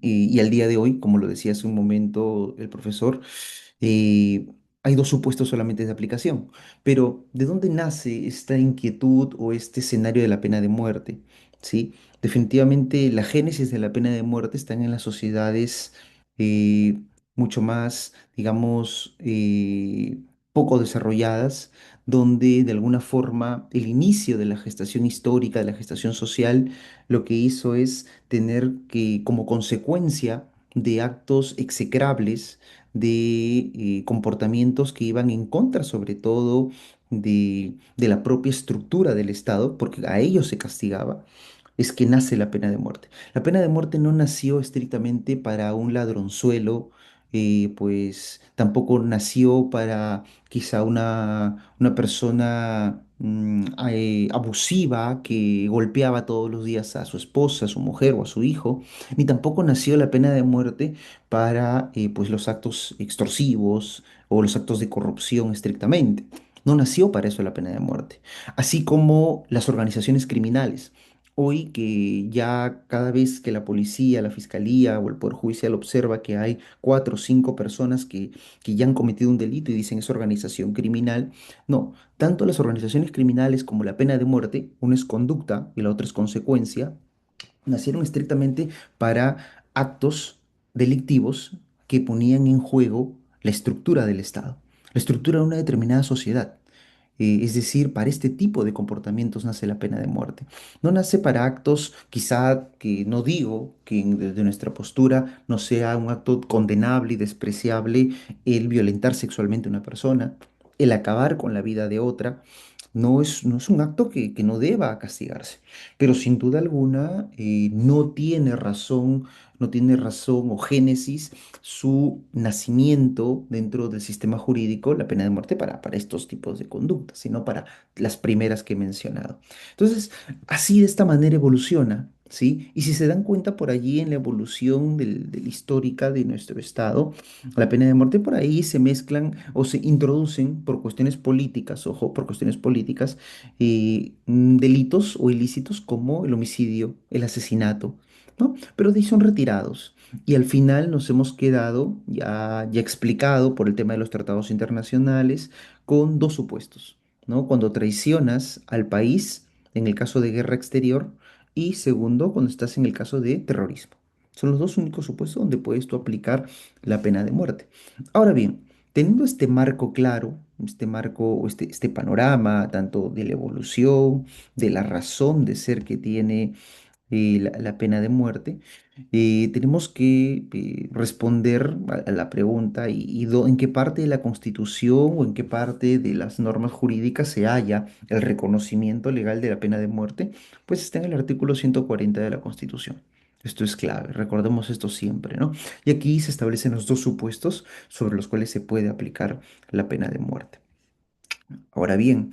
y al día de hoy, como lo decía hace un momento el profesor, eh, hay dos supuestos solamente de aplicación. Pero, ¿de dónde nace esta inquietud o este escenario de la pena de muerte? ¿Sí? Definitivamente la génesis de la pena de muerte están en las sociedades eh, mucho más, digamos, poco desarrolladas, donde de alguna forma el inicio de la gestación histórica, de la gestación social, lo que hizo es tener que, como consecuencia de actos execrables, de comportamientos que iban en contra, sobre todo, de la propia estructura del Estado, porque a ellos se castigaba, es que nace la pena de muerte. La pena de muerte no nació estrictamente para un ladronzuelo, pues tampoco nació para quizá una persona abusiva que golpeaba todos los días a su esposa, a su mujer o a su hijo, ni tampoco nació la pena de muerte para pues los actos extorsivos o los actos de corrupción estrictamente. No nació para eso la pena de muerte. Así como las organizaciones criminales. Hoy que ya cada vez que la policía, la fiscalía o el Poder Judicial observa que hay cuatro o cinco personas que ya han cometido un delito y dicen es organización criminal, no, tanto las organizaciones criminales como la pena de muerte, una es conducta y la otra es consecuencia, nacieron estrictamente para actos delictivos que ponían en juego la estructura del Estado, la estructura de una determinada sociedad. Es decir, para este tipo de comportamientos nace la pena de muerte. No nace para actos, quizá que no digo que desde nuestra postura no sea un acto condenable y despreciable el violentar sexualmente a una persona, el acabar con la vida de otra. No es un acto que no deba castigarse, pero sin duda alguna no tiene razón o génesis su nacimiento dentro del sistema jurídico, la pena de muerte para estos tipos de conductas, sino para las primeras que he mencionado. Entonces, así de esta manera evoluciona, ¿sí? Y si se dan cuenta por allí en la evolución de la histórica de nuestro Estado, la pena de muerte por ahí se mezclan o se introducen por cuestiones políticas, ojo, por cuestiones políticas, delitos o ilícitos como el homicidio, el asesinato, ¿no? Pero de ahí son retirados. Y al final nos hemos quedado, ya explicado por el tema de los tratados internacionales, con dos supuestos, ¿no? Cuando traicionas al país, en el caso de guerra exterior, y segundo, cuando estás en el caso de terrorismo. Son los dos únicos supuestos donde puedes tú aplicar la pena de muerte. Ahora bien, teniendo este marco claro, este marco, o este panorama, tanto de la evolución, de la razón de ser que tiene la pena de muerte, tenemos que responder a la pregunta en qué parte de la Constitución o en qué parte de las normas jurídicas se halla el reconocimiento legal de la pena de muerte, pues está en el artículo 140 de la Constitución. Esto es clave, recordemos esto siempre, ¿no? Y aquí se establecen los dos supuestos sobre los cuales se puede aplicar la pena de muerte. Ahora bien,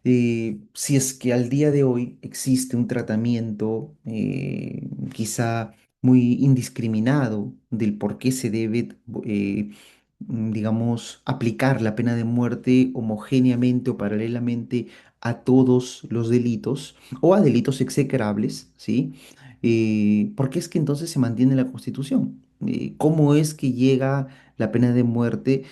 si es que al día de hoy existe un tratamiento quizá muy indiscriminado del por qué se debe, digamos, aplicar la pena de muerte homogéneamente o paralelamente a todos los delitos o a delitos execrables, ¿sí? ¿Por qué es que entonces se mantiene la Constitución? ¿Cómo es que llega la pena de muerte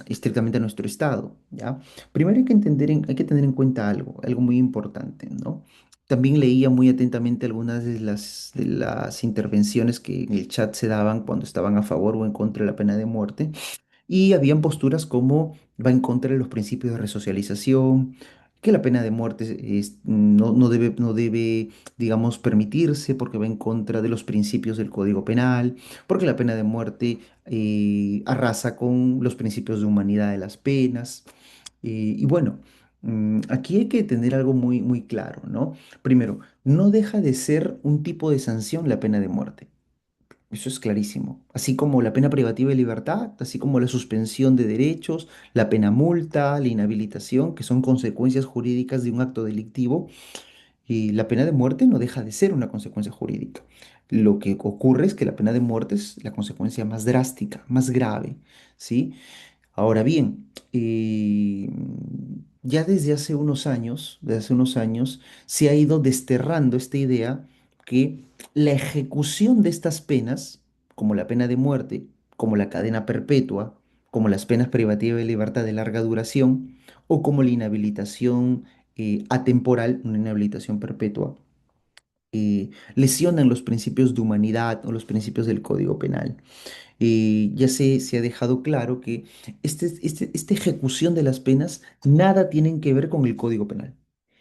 estrictamente a nuestro Estado? ¿Ya? Primero hay que tener en cuenta algo muy importante, ¿no? También leía muy atentamente algunas de las intervenciones que en el chat se daban cuando estaban a favor o en contra de la pena de muerte. Y habían posturas como va en contra de los principios de resocialización, que la pena de muerte no debe, digamos, permitirse porque va en contra de los principios del Código Penal, porque la pena de muerte arrasa con los principios de humanidad de las penas. Y bueno, aquí hay que tener algo muy, muy claro, ¿no? Primero, no deja de ser un tipo de sanción la pena de muerte. Eso es clarísimo. Así como la pena privativa de libertad, así como la suspensión de derechos, la pena multa, la inhabilitación, que son consecuencias jurídicas de un acto delictivo, y la pena de muerte no deja de ser una consecuencia jurídica. Lo que ocurre es que la pena de muerte es la consecuencia más drástica, más grave, ¿sí? Ahora bien, ya desde hace unos años, se ha ido desterrando esta idea que la ejecución de estas penas, como la pena de muerte, como la cadena perpetua, como las penas privativas de libertad de larga duración, o como la inhabilitación atemporal, una inhabilitación perpetua, lesionan los principios de humanidad o los principios del Código Penal. Ya se ha dejado claro que esta ejecución de las penas nada tienen que ver con el Código Penal.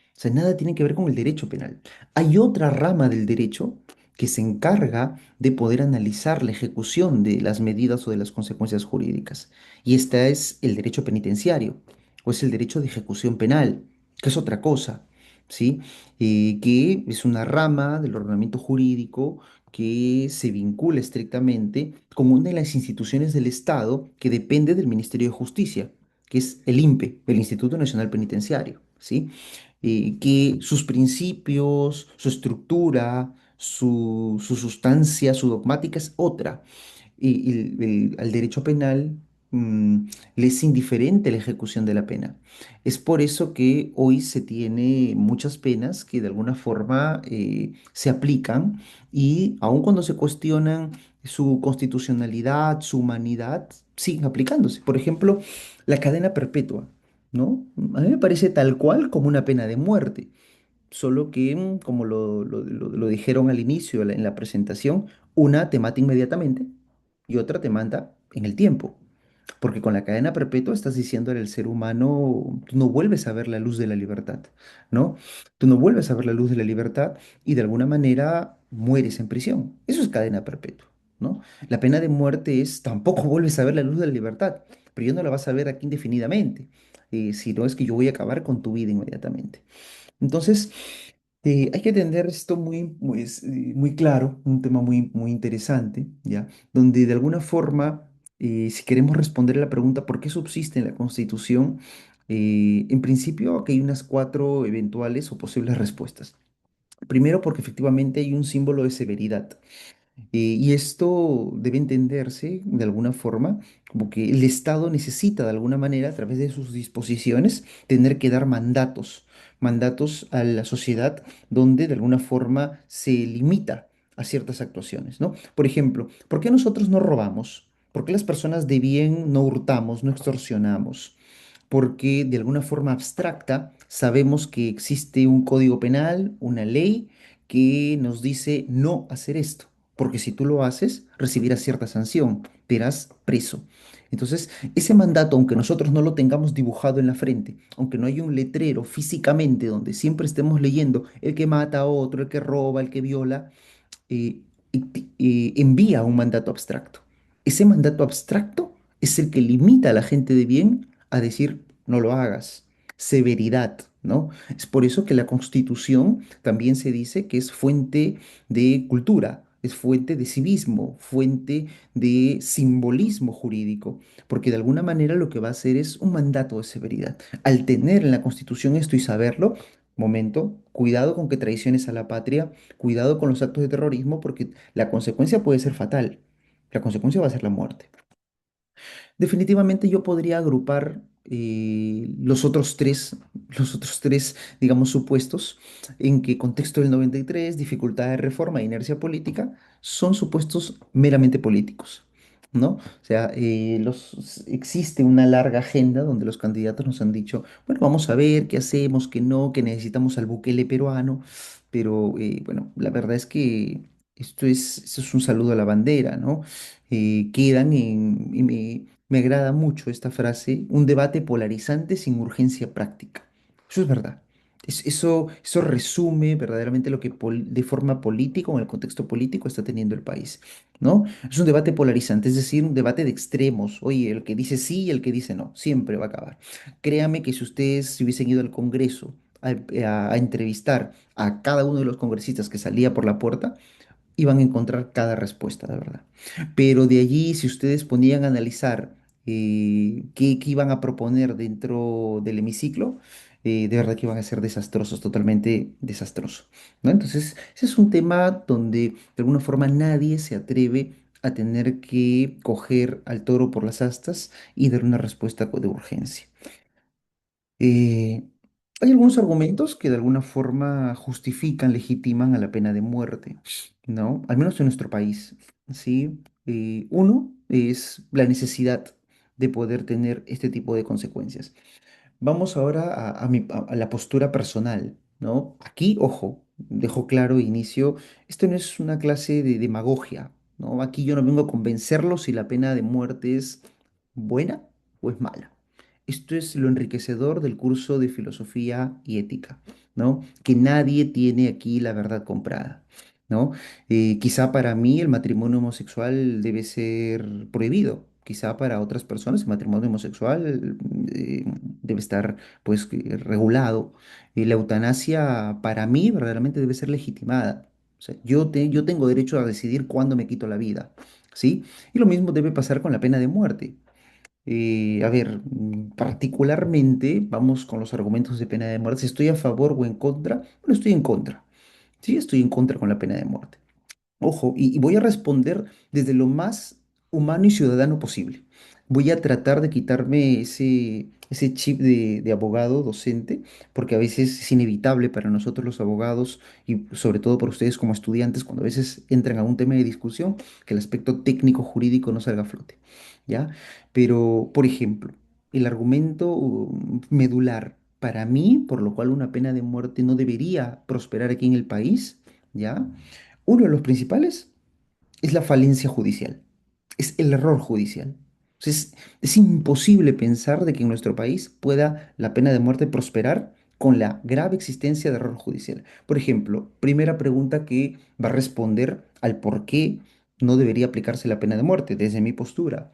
O sea, nada tiene que ver con el derecho penal. Hay otra rama del derecho que se encarga de poder analizar la ejecución de las medidas o de las consecuencias jurídicas. Y esta es el derecho penitenciario o es el derecho de ejecución penal, que es otra cosa, ¿sí? Que es una rama del ordenamiento jurídico que se vincula estrictamente con una de las instituciones del Estado que depende del Ministerio de Justicia, que es el INPE, el Instituto Nacional Penitenciario, ¿sí? Que sus principios, su estructura, su sustancia, su dogmática es otra. Al derecho penal le es indiferente la ejecución de la pena. Es por eso que hoy se tiene muchas penas que de alguna forma se aplican y aun cuando se cuestionan su constitucionalidad, su humanidad, siguen aplicándose. Por ejemplo, la cadena perpetua. ¿No? A mí me parece tal cual como una pena de muerte, solo que, como lo dijeron al inicio en la presentación, una te mata inmediatamente y otra te mata en el tiempo. Porque con la cadena perpetua estás diciéndole al ser humano, tú no vuelves a ver la luz de la libertad, ¿no? Tú no vuelves a ver la luz de la libertad y de alguna manera mueres en prisión. Eso es cadena perpetua, ¿no? La pena de muerte es, tampoco vuelves a ver la luz de la libertad, pero ya no la vas a ver aquí indefinidamente, si no es que yo voy a acabar con tu vida inmediatamente. Entonces, hay que tener esto muy claro, un tema muy, muy interesante, ¿ya? Donde de alguna forma, si queremos responder a la pregunta ¿por qué subsiste en la Constitución? En principio, aquí hay unas cuatro eventuales o posibles respuestas. Primero, porque efectivamente hay un símbolo de severidad. Y esto debe entenderse de alguna forma como que el Estado necesita de alguna manera, a través de sus disposiciones, tener que dar mandatos a la sociedad donde de alguna forma se limita a ciertas actuaciones, ¿no? Por ejemplo, ¿por qué nosotros no robamos? ¿Por qué las personas de bien no hurtamos, no extorsionamos? Porque de alguna forma abstracta sabemos que existe un código penal, una ley que nos dice no hacer esto, porque si tú lo haces, recibirás cierta sanción, te irás preso. Entonces, ese mandato, aunque nosotros no lo tengamos dibujado en la frente, aunque no haya un letrero físicamente donde siempre estemos leyendo el que mata a otro, el que roba, el que viola, eh, envía un mandato abstracto. Ese mandato abstracto es el que limita a la gente de bien a decir, no lo hagas. Severidad, ¿no? Es por eso que la Constitución también se dice que es fuente de cultura, es fuente de civismo, fuente de simbolismo jurídico, porque de alguna manera lo que va a hacer es un mandato de severidad. Al tener en la Constitución esto y saberlo, momento, cuidado con que traiciones a la patria, cuidado con los actos de terrorismo, porque la consecuencia puede ser fatal. La consecuencia va a ser la muerte. Definitivamente yo podría agrupar los otros tres, digamos, supuestos en que contexto del 93, dificultad de reforma e inercia política son supuestos meramente políticos, ¿no? O sea, existe una larga agenda donde los candidatos nos han dicho, bueno, vamos a ver qué hacemos, qué no, que necesitamos al Bukele peruano, pero bueno, la verdad es que esto es un saludo a la bandera, ¿no? Quedan y me agrada mucho esta frase, un debate polarizante sin urgencia práctica. Eso es verdad. Eso resume verdaderamente lo que de forma política o en el contexto político está teniendo el país, ¿no? Es un debate polarizante, es decir, un debate de extremos. Oye, el que dice sí y el que dice no, siempre va a acabar. Créame que si ustedes se hubiesen ido al Congreso a entrevistar a cada uno de los congresistas que salía por la puerta, iban a encontrar cada respuesta, de verdad. Pero de allí, si ustedes ponían a analizar qué iban a proponer dentro del hemiciclo, de verdad que iban a ser desastrosos, totalmente desastrosos, ¿no? Entonces, ese es un tema donde de alguna forma nadie se atreve a tener que coger al toro por las astas y dar una respuesta de urgencia. Eh, Hay algunos argumentos que de alguna forma justifican, legitiman a la pena de muerte, ¿no? Al menos en nuestro país, ¿sí? Uno es la necesidad de poder tener este tipo de consecuencias. Vamos ahora a la postura personal, ¿no? Aquí, ojo, dejo claro de inicio, esto no es una clase de demagogia, ¿no? Aquí yo no vengo a convencerlos si la pena de muerte es buena o es mala. Esto es lo enriquecedor del curso de filosofía y ética, ¿no? Que nadie tiene aquí la verdad comprada, ¿no? Quizá para mí el matrimonio homosexual debe ser prohibido. Quizá para otras personas el matrimonio homosexual debe estar pues regulado. La eutanasia para mí verdaderamente debe ser legitimada. O sea, yo tengo derecho a decidir cuándo me quito la vida, ¿sí? Y lo mismo debe pasar con la pena de muerte. A ver, particularmente, vamos con los argumentos de pena de muerte. Si estoy a favor o en contra, bueno, estoy en contra. Sí, estoy en contra con la pena de muerte. Ojo, y voy a responder desde lo más humano y ciudadano posible. Voy a tratar de quitarme ese chip de abogado docente, porque a veces es inevitable para nosotros los abogados y sobre todo para ustedes como estudiantes, cuando a veces entran a un tema de discusión, que el aspecto técnico jurídico no salga a flote, ¿ya? Pero, por ejemplo, el argumento medular para mí, por lo cual una pena de muerte no debería prosperar aquí en el país, ¿ya? Uno de los principales es la falencia judicial, es el error judicial. Es imposible pensar de que en nuestro país pueda la pena de muerte prosperar con la grave existencia de error judicial. Por ejemplo, primera pregunta que va a responder al por qué no debería aplicarse la pena de muerte desde mi postura.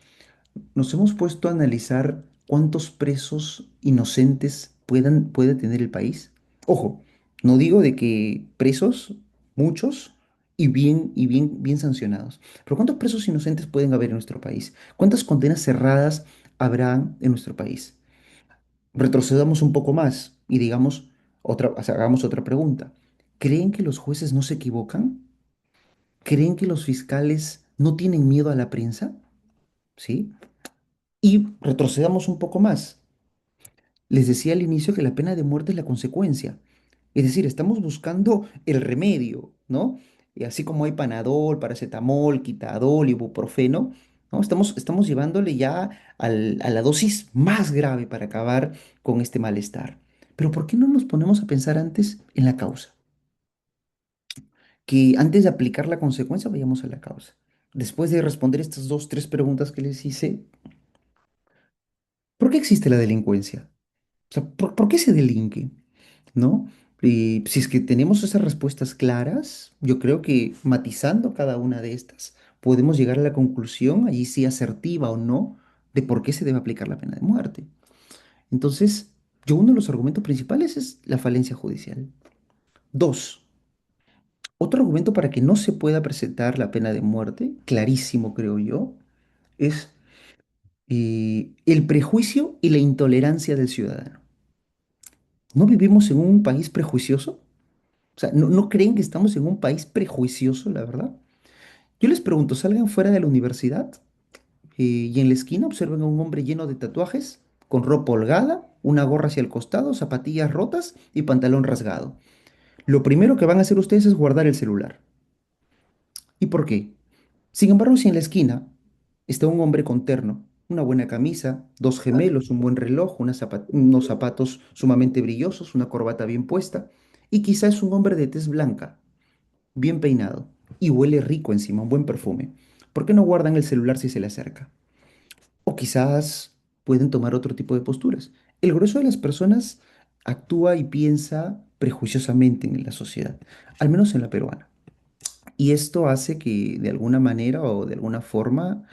Nos hemos puesto a analizar cuántos presos inocentes puede tener el país. Ojo, no digo de que presos, muchos bien sancionados, pero ¿cuántos presos inocentes pueden haber en nuestro país? ¿Cuántas condenas cerradas habrán en nuestro país? Retrocedamos un poco más y digamos o sea, hagamos otra pregunta. ¿Creen que los jueces no se equivocan? ¿Creen que los fiscales no tienen miedo a la prensa? ¿Sí? Y retrocedamos un poco más. Les decía al inicio que la pena de muerte es la consecuencia. Es decir, estamos buscando el remedio, ¿no? Y así como hay Panadol, paracetamol, Quitadol, ibuprofeno, ¿no? Estamos llevándole ya a la dosis más grave para acabar con este malestar. Pero ¿por qué no nos ponemos a pensar antes en la causa? Que antes de aplicar la consecuencia vayamos a la causa. Después de responder estas dos, tres preguntas que les hice, ¿por qué existe la delincuencia? O sea, ¿por qué se delinque? ¿No? Y si es que tenemos esas respuestas claras, yo creo que matizando cada una de estas, podemos llegar a la conclusión, allí sí asertiva o no, de por qué se debe aplicar la pena de muerte. Entonces, yo uno de los argumentos principales es la falencia judicial. Dos, otro argumento para que no se pueda presentar la pena de muerte, clarísimo creo yo, es el prejuicio y la intolerancia del ciudadano. ¿No vivimos en un país prejuicioso? O sea, ¿no creen que estamos en un país prejuicioso, la verdad? Yo les pregunto, salgan fuera de la universidad y en la esquina observen a un hombre lleno de tatuajes, con ropa holgada, una gorra hacia el costado, zapatillas rotas y pantalón rasgado. Lo primero que van a hacer ustedes es guardar el celular. ¿Y por qué? Sin embargo, si en la esquina está un hombre con terno, una buena camisa, dos gemelos, un buen reloj, unos zapatos sumamente brillosos, una corbata bien puesta, y quizás es un hombre de tez blanca, bien peinado, y huele rico encima, un buen perfume, ¿por qué no guardan el celular si se le acerca? O quizás pueden tomar otro tipo de posturas. El grueso de las personas actúa y piensa prejuiciosamente en la sociedad, al menos en la peruana. Y esto hace que de alguna manera o de alguna forma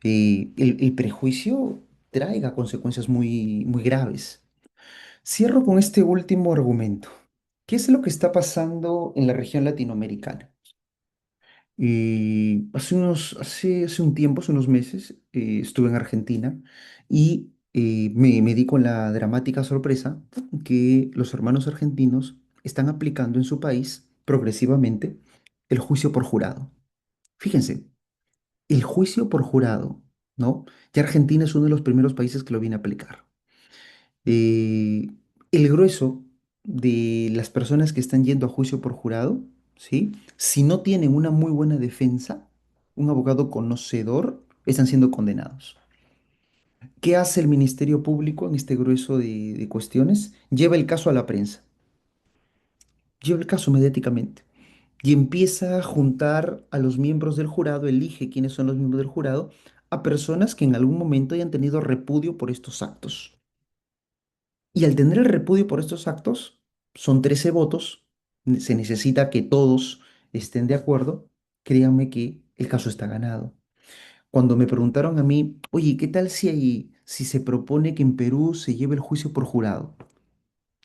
el prejuicio traiga consecuencias muy graves. Cierro con este último argumento. ¿Qué es lo que está pasando en la región latinoamericana? Hace un tiempo, hace unos meses, estuve en Argentina y me di con la dramática sorpresa que los hermanos argentinos están aplicando en su país progresivamente el juicio por jurado. Fíjense, el juicio por jurado, ¿no? Ya Argentina es uno de los primeros países que lo viene a aplicar. Eh, el grueso de las personas que están yendo a juicio por jurado, ¿sí? Si no tienen una muy buena defensa, un abogado conocedor, están siendo condenados. ¿Qué hace el Ministerio Público en este grueso de cuestiones? Lleva el caso a la prensa, lleva el caso mediáticamente y empieza a juntar a los miembros del jurado, elige quiénes son los miembros del jurado, a personas que en algún momento hayan tenido repudio por estos actos. Y al tener el repudio por estos actos, son 13 votos, se necesita que todos estén de acuerdo, créanme que el caso está ganado. Cuando me preguntaron a mí, oye, ¿qué tal si se propone que en Perú se lleve el juicio por jurado?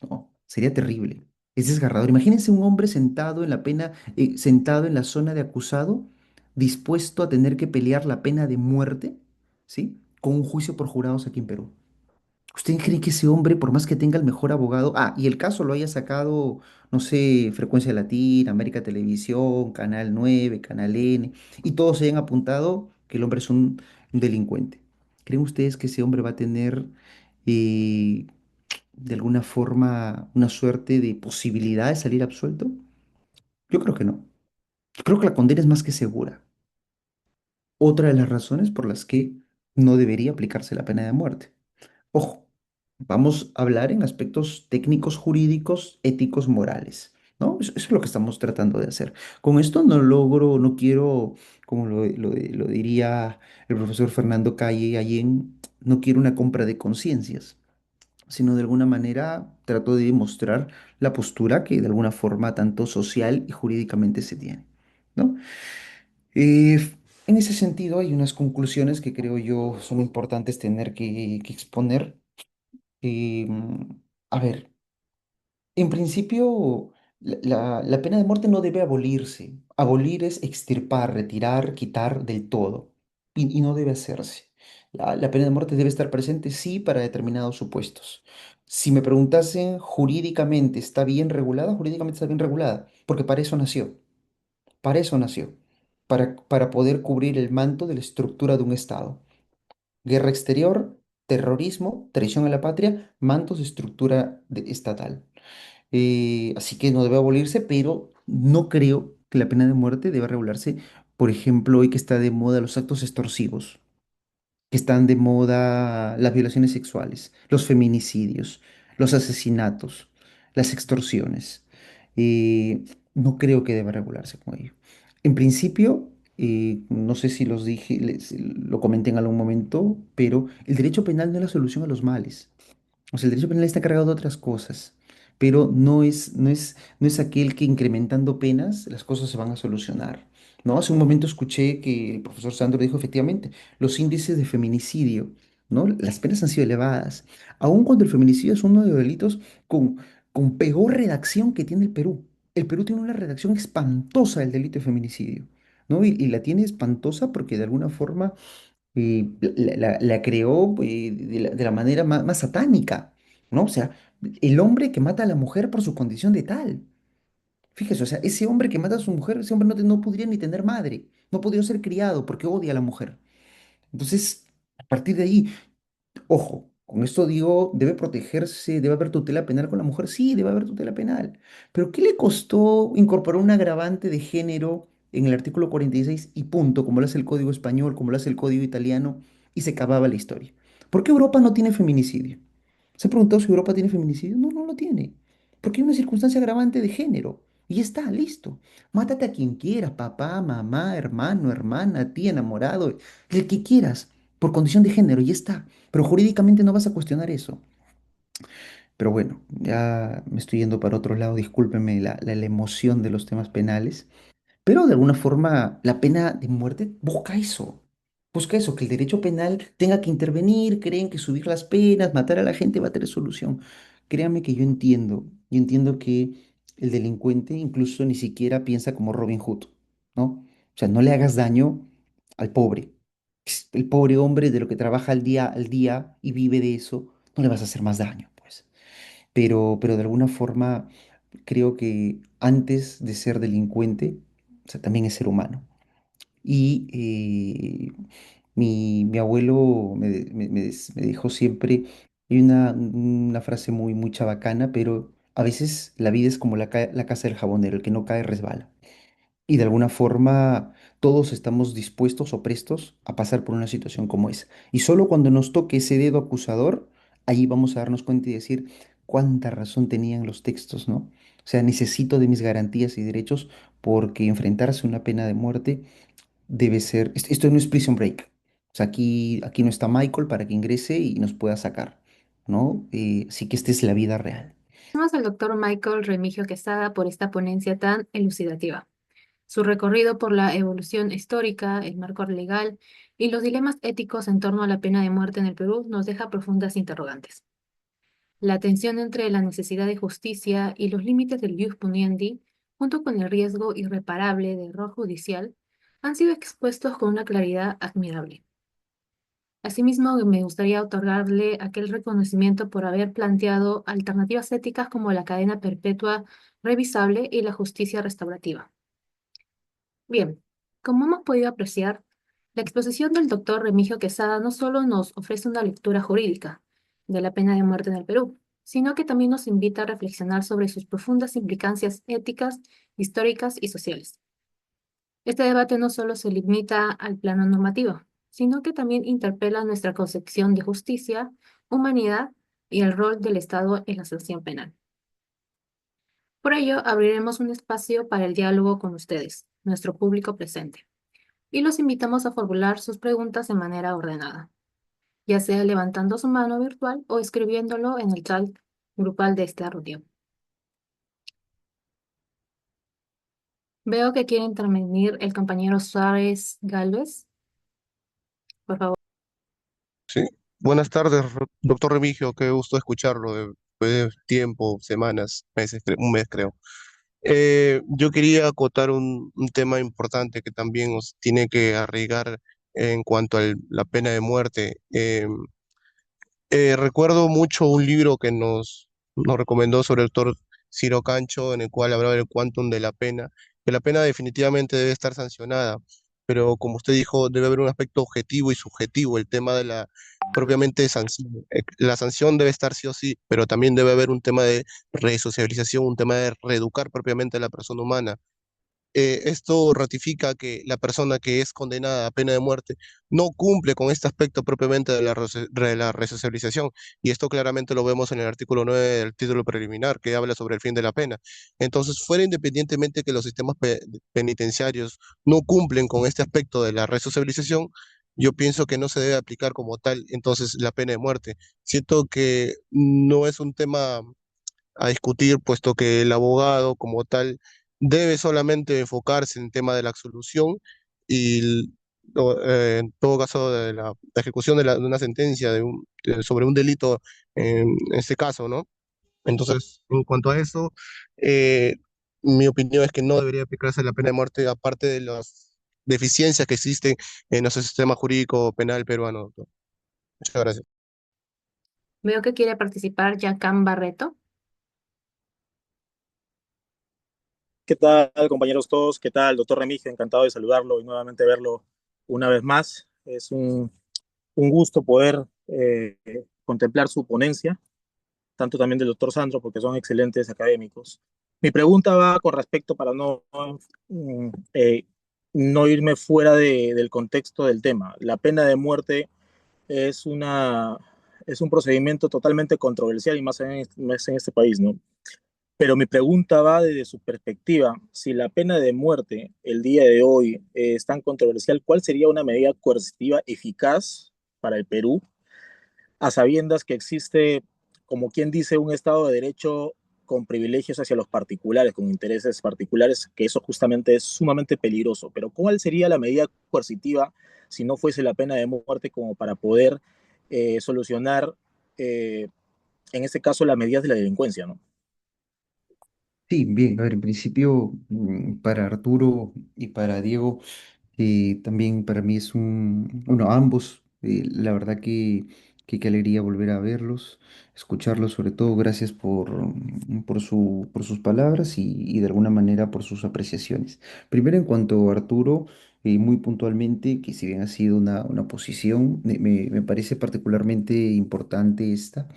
No, sería terrible. Es desgarrador. Imagínense un hombre sentado en la pena, sentado en la zona de acusado, dispuesto a tener que pelear la pena de muerte, ¿sí? Con un juicio por jurados aquí en Perú. ¿Usted cree que ese hombre, por más que tenga el mejor abogado, y el caso lo haya sacado, no sé, Frecuencia Latina, América Televisión, Canal 9, Canal N, y todos se hayan apuntado que el hombre es un delincuente? ¿Creen ustedes que ese hombre va a tener eh, de alguna forma una suerte de posibilidad de salir absuelto? Yo creo que no. Yo creo que la condena es más que segura. Otra de las razones por las que no debería aplicarse la pena de muerte. Ojo, vamos a hablar en aspectos técnicos, jurídicos, éticos, morales, ¿no? Eso es lo que estamos tratando de hacer. Con esto no logro, no quiero, como lo diría el profesor Fernando Calle Allén, no quiero una compra de conciencias, sino de alguna manera trato de demostrar la postura que de alguna forma tanto social y jurídicamente se tiene, ¿no? En ese sentido, hay unas conclusiones que creo yo son importantes tener que exponer. A ver, en principio, la pena de muerte no debe abolirse. Abolir es extirpar, retirar, quitar del todo. Y no debe hacerse. La pena de muerte debe estar presente, sí, para determinados supuestos. Si me preguntasen jurídicamente, ¿está bien regulada? Jurídicamente está bien regulada, porque para eso nació. Para eso nació. Para poder cubrir el manto de la estructura de un Estado. Guerra exterior, terrorismo, traición a la patria, mantos de estructura estatal. Así que no debe abolirse, pero no creo que la pena de muerte debe regularse, por ejemplo, hoy que está de moda los actos extorsivos, que están de moda las violaciones sexuales, los feminicidios, los asesinatos, las extorsiones. No creo que deba regularse con ello. En principio, no sé si los dije, lo comenté en algún momento, pero el derecho penal no es la solución a los males. O sea, el derecho penal está cargado de otras cosas, pero no es aquel que incrementando penas las cosas se van a solucionar. ¿No? Hace un momento escuché que el profesor Sandro dijo efectivamente, los índices de feminicidio, ¿no? Las penas han sido elevadas, aun cuando el feminicidio es uno de los delitos con peor redacción que tiene el Perú. El Perú tiene una redacción espantosa del delito de feminicidio, ¿no? Y la tiene espantosa porque de alguna forma la creó de la manera más satánica, ¿no? O sea, el hombre que mata a la mujer por su condición de tal. Fíjese, o sea, ese hombre que mata a su mujer, ese hombre no podría ni tener madre, no podría ser criado porque odia a la mujer. Entonces, a partir de ahí, ojo, con esto digo, debe protegerse, debe haber tutela penal con la mujer, sí, debe haber tutela penal. Pero ¿qué le costó incorporar un agravante de género en el artículo 46 y punto, como lo hace el Código Español, como lo hace el Código Italiano, y se acababa la historia? ¿Por qué Europa no tiene feminicidio? ¿Se ha preguntado si Europa tiene feminicidio? No, no lo tiene. Porque hay una circunstancia agravante de género. Y ya está, listo. Mátate a quien quieras, papá, mamá, hermano, hermana, tía, enamorado, el que quieras, por condición de género, y ya está. Pero jurídicamente no vas a cuestionar eso. Pero bueno, ya me estoy yendo para otro lado, discúlpeme la emoción de los temas penales. Pero de alguna forma la pena de muerte busca eso, que el derecho penal tenga que intervenir, creen que subir las penas, matar a la gente va a tener solución. Créame que yo entiendo que el delincuente incluso ni siquiera piensa como Robin Hood, ¿no? O sea, no le hagas daño al pobre. El pobre hombre de lo que trabaja al día y vive de eso, no le vas a hacer más daño, pues. Pero de alguna forma creo que antes de ser delincuente, o sea, también es ser humano. Y mi abuelo me dejó siempre, hay una frase muy chabacana, pero a veces la vida es como la casa del jabonero, el que no cae resbala. Y de alguna forma todos estamos dispuestos o prestos a pasar por una situación como esa. Y solo cuando nos toque ese dedo acusador, ahí vamos a darnos cuenta y decir cuánta razón tenían los textos, ¿no? O sea, necesito de mis garantías y derechos porque enfrentarse a una pena de muerte debe ser, esto no es Prison Break. O sea, aquí no está Michael para que ingrese y nos pueda sacar, ¿no? Así que esta es la vida real. Gracias al doctor Michael Remigio Quesada por esta ponencia tan elucidativa. Su recorrido por la evolución histórica, el marco legal y los dilemas éticos en torno a la pena de muerte en el Perú nos deja profundas interrogantes. La tensión entre la necesidad de justicia y los límites del jus puniendi, junto con el riesgo irreparable de error judicial, han sido expuestos con una claridad admirable. Asimismo, me gustaría otorgarle aquel reconocimiento por haber planteado alternativas éticas como la cadena perpetua revisable y la justicia restaurativa. Bien, como hemos podido apreciar, la exposición del doctor Remigio Quesada no solo nos ofrece una lectura jurídica de la pena de muerte en el Perú, sino que también nos invita a reflexionar sobre sus profundas implicancias éticas, históricas y sociales. Este debate no solo se limita al plano normativo, sino que también interpela nuestra concepción de justicia, humanidad y el rol del Estado en la sanción penal. Por ello, abriremos un espacio para el diálogo con ustedes, nuestro público presente, y los invitamos a formular sus preguntas de manera ordenada, ya sea levantando su mano virtual o escribiéndolo en el chat grupal de esta reunión. Veo que quiere intervenir el compañero Suárez Gálvez. Por favor. Sí. Buenas tardes, doctor Remigio, qué gusto escucharlo después de tiempo, semanas, meses, un mes creo. Yo quería acotar un tema importante que también nos tiene que arraigar en cuanto a la pena de muerte. Recuerdo mucho un libro que nos recomendó sobre el doctor Ciro Cancho, en el cual hablaba del quantum de la pena, que la pena definitivamente debe estar sancionada, pero como usted dijo, debe haber un aspecto objetivo y subjetivo, el tema de la propiamente sanción. La sanción debe estar sí o sí, pero también debe haber un tema de resocialización, un tema de reeducar propiamente a la persona humana. esto ratifica que la persona que es condenada a pena de muerte no cumple con este aspecto propiamente de de la resocialización. Y esto claramente lo vemos en el artículo 9 del título preliminar, que habla sobre el fin de la pena. Entonces, fuera independientemente que los sistemas penitenciarios no cumplen con este aspecto de la resocialización, yo pienso que no se debe aplicar como tal entonces la pena de muerte. Siento que no es un tema a discutir, puesto que el abogado como tal debe solamente enfocarse en el tema de la absolución y en todo caso de la ejecución de una sentencia sobre un delito en este caso, ¿no? Entonces, en cuanto a eso, eh, mi opinión es que no debería aplicarse la pena de muerte, aparte de las deficiencias que existen en nuestro sistema jurídico penal peruano, doctor. Muchas gracias. Veo que quiere participar Yacán Barreto. ¿Qué tal, compañeros todos? ¿Qué tal, doctor Remigio? Encantado de saludarlo y nuevamente verlo una vez más. Es un gusto poder contemplar su ponencia, tanto también del doctor Sandro, porque son excelentes académicos. Mi pregunta va con respecto, para mm, eh, no irme fuera del contexto del tema. La pena de muerte es es un procedimiento totalmente controversial y más en este país, ¿no? Pero mi pregunta va desde su perspectiva. Si la pena de muerte el día de hoy es tan controversial, ¿cuál sería una medida coercitiva eficaz para el Perú, a sabiendas que existe, como quien dice, un Estado de Derecho con privilegios hacia los particulares, con intereses particulares, que eso justamente es sumamente peligroso? Pero ¿cuál sería la medida coercitiva si no fuese la pena de muerte como para poder solucionar, eh, en este caso, las medidas de la delincuencia, ¿no? Sí, bien, a ver, en principio, para Arturo y para Diego, también para mí es bueno, ambos, la verdad que qué alegría volver a verlos, escucharlos, sobre todo, gracias por sus palabras y de alguna manera por sus apreciaciones. Primero, en cuanto a Arturo, muy puntualmente, que si bien ha sido una posición, me parece particularmente importante esta.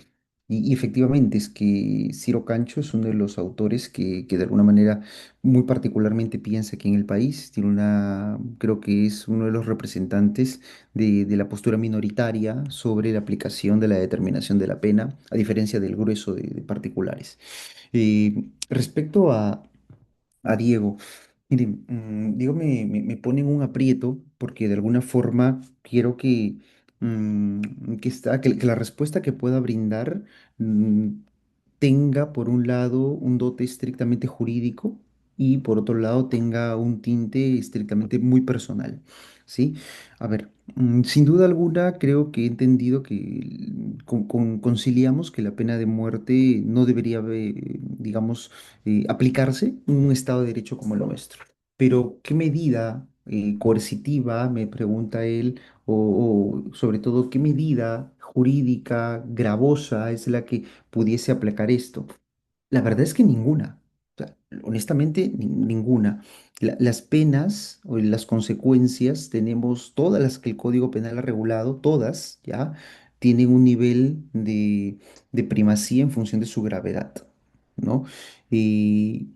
Y efectivamente es que Ciro Cancho es uno de los autores que de alguna manera muy particularmente piensa aquí en el país. Creo que es uno de los representantes de la postura minoritaria sobre la aplicación de la determinación de la pena, a diferencia del grueso de particulares. Respecto a Diego, miren, Diego me pone en un aprieto porque de alguna forma quiero que la respuesta que pueda brindar mm, tenga por un lado un dote estrictamente jurídico y por otro lado tenga un tinte estrictamente muy personal, ¿sí? A ver, sin duda alguna creo que he entendido que conciliamos que la pena de muerte no debería, digamos, aplicarse en un Estado de Derecho como el nuestro. Pero, ¿qué medida coercitiva, me pregunta él, o sobre todo, qué medida jurídica gravosa es la que pudiese aplacar esto? La verdad es que ninguna. O sea, honestamente, ninguna. Las penas o las consecuencias tenemos todas las que el Código Penal ha regulado, todas, ¿ya? Tienen un nivel de primacía en función de su gravedad, ¿no? Y,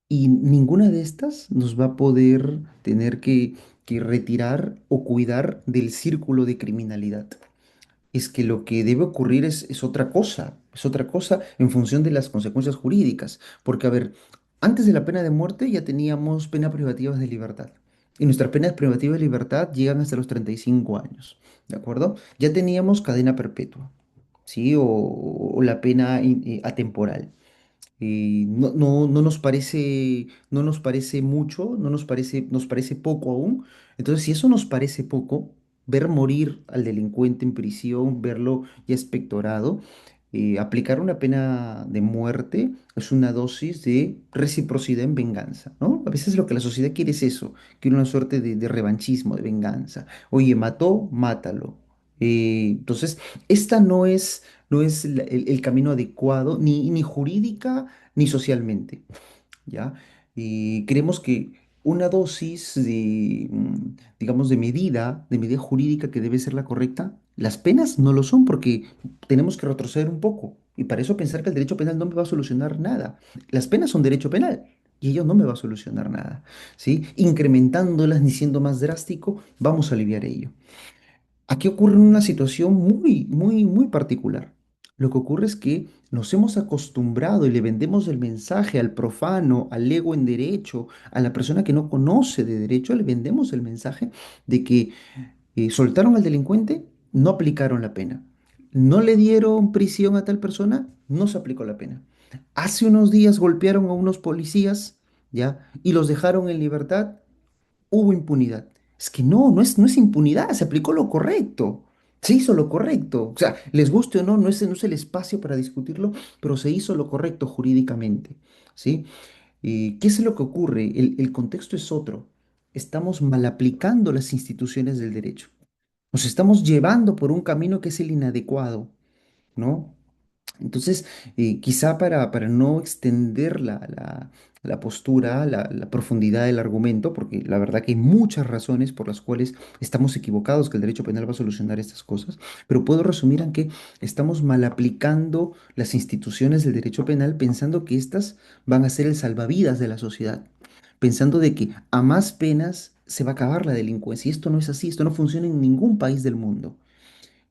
y ninguna de estas nos va a poder tener que retirar o cuidar del círculo de criminalidad. Es que lo que debe ocurrir es otra cosa en función de las consecuencias jurídicas. Porque, a ver, antes de la pena de muerte ya teníamos penas privativas de libertad. Y nuestras penas privativas de libertad llegan hasta los 35 años, ¿de acuerdo? Ya teníamos cadena perpetua, ¿sí? O la pena atemporal. No nos parece mucho, nos parece poco aún. Entonces, si eso nos parece poco, ver morir al delincuente en prisión, verlo ya expectorado, aplicar una pena de muerte es una dosis de reciprocidad en venganza, ¿no? A veces lo que la sociedad quiere es eso, quiere una suerte de revanchismo, de venganza. Oye, mató, mátalo. Entonces, esta no es el camino adecuado, ni jurídica ni socialmente, ¿ya? Y creemos que una dosis digamos, de medida jurídica que debe ser la correcta, las penas no lo son porque tenemos que retroceder un poco. Y para eso pensar que el derecho penal no me va a solucionar nada. Las penas son derecho penal. Y ello no me va a solucionar nada, ¿sí? Incrementándolas ni siendo más drástico, vamos a aliviar ello. Aquí ocurre una situación muy particular. Lo que ocurre es que nos hemos acostumbrado y le vendemos el mensaje al profano, al ego en derecho, a la persona que no conoce de derecho, le vendemos el mensaje de que soltaron al delincuente, no aplicaron la pena. No le dieron prisión a tal persona, no se aplicó la pena. Hace unos días golpearon a unos policías, ¿ya? Y los dejaron en libertad, hubo impunidad. Es que no es impunidad, se aplicó lo correcto. Se hizo lo correcto. O sea, les guste o no, no es el espacio para discutirlo, pero se hizo lo correcto jurídicamente. ¿Sí? ¿Qué es lo que ocurre? El contexto es otro. Estamos mal aplicando las instituciones del derecho. Nos estamos llevando por un camino que es el inadecuado, ¿no? Entonces, quizá para no extender la postura, la profundidad del argumento, porque la verdad que hay muchas razones por las cuales estamos equivocados que el derecho penal va a solucionar estas cosas, pero puedo resumir en que estamos mal aplicando las instituciones del derecho penal pensando que estas van a ser el salvavidas de la sociedad, pensando de que a más penas se va a acabar la delincuencia. Y esto no es así, esto no funciona en ningún país del mundo.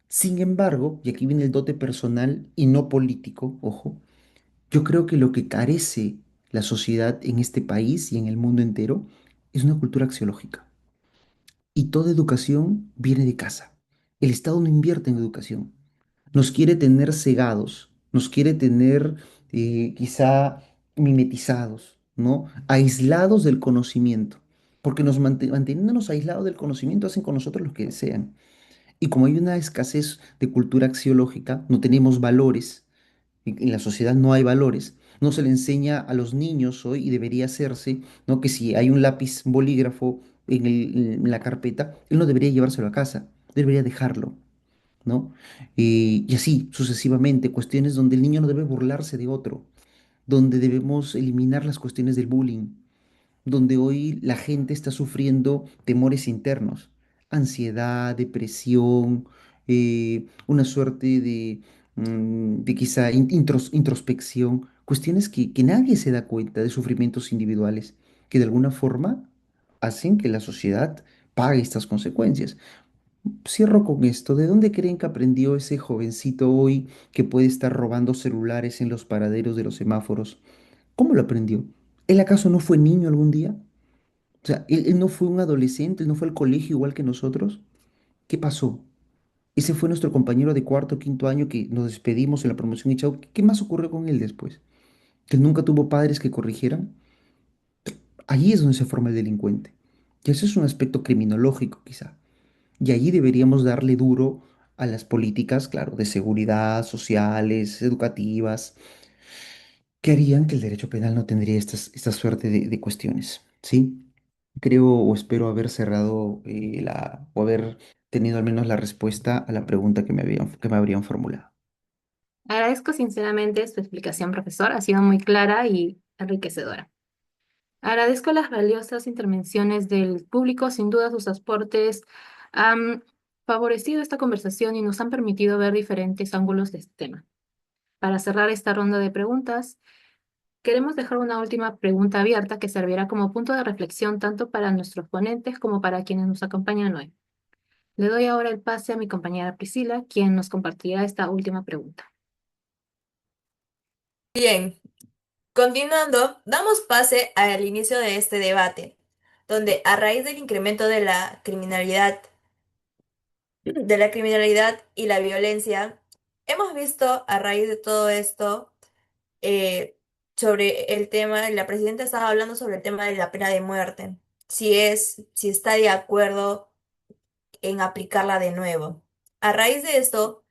Sin embargo, y aquí viene el dote personal y no político, ojo, yo creo que lo que carece la sociedad en este país y en el mundo entero es una cultura axiológica. Y toda educación viene de casa. El Estado no invierte en educación. Nos quiere tener cegados, nos quiere tener quizá mimetizados, ¿no? Aislados del conocimiento. Porque manteniéndonos aislados del conocimiento hacen con nosotros lo que desean. Y como hay una escasez de cultura axiológica, no tenemos valores, en la sociedad no hay valores, no se le enseña a los niños hoy, y debería hacerse, ¿no? Que si hay un lápiz bolígrafo en la carpeta, él no debería llevárselo a casa, debería dejarlo, ¿no? Y así sucesivamente, cuestiones donde el niño no debe burlarse de otro, donde debemos eliminar las cuestiones del bullying, donde hoy la gente está sufriendo temores internos, ansiedad, depresión, una suerte de quizá introspección, cuestiones que nadie se da cuenta de sufrimientos individuales, que de alguna forma hacen que la sociedad pague estas consecuencias. Cierro con esto. ¿De dónde creen que aprendió ese jovencito hoy que puede estar robando celulares en los paraderos de los semáforos? ¿Cómo lo aprendió? ¿Él acaso no fue niño algún día? O sea, él no fue un adolescente, él no fue al colegio igual que nosotros. ¿Qué pasó? Ese fue nuestro compañero de cuarto o quinto año que nos despedimos en la promoción y chao. ¿Qué más ocurrió con él después? ¿Que él nunca tuvo padres que corrigieran? Allí es donde se forma el delincuente. Y eso es un aspecto criminológico, quizá. Y allí deberíamos darle duro a las políticas, claro, de seguridad, sociales, educativas, que harían que el derecho penal no tendría esta suerte de cuestiones, ¿sí? Creo o espero haber cerrado o haber tenido al menos la respuesta a la pregunta que me habrían formulado. Agradezco sinceramente su explicación, profesor. Ha sido muy clara y enriquecedora. Agradezco las valiosas intervenciones del público. Sin duda, sus aportes han favorecido esta conversación y nos han permitido ver diferentes ángulos de este tema. Para cerrar esta ronda de preguntas, queremos dejar una última pregunta abierta que servirá como punto de reflexión tanto para nuestros ponentes como para quienes nos acompañan hoy. Le doy ahora el pase a mi compañera Priscila, quien nos compartirá esta última pregunta. Bien, continuando, damos pase al inicio de este debate, donde a raíz del incremento de la criminalidad y la violencia, hemos visto a raíz de todo esto eh, sobre el tema, la presidenta estaba hablando sobre el tema de la pena de muerte, si está de acuerdo en aplicarla de nuevo. A raíz de esto,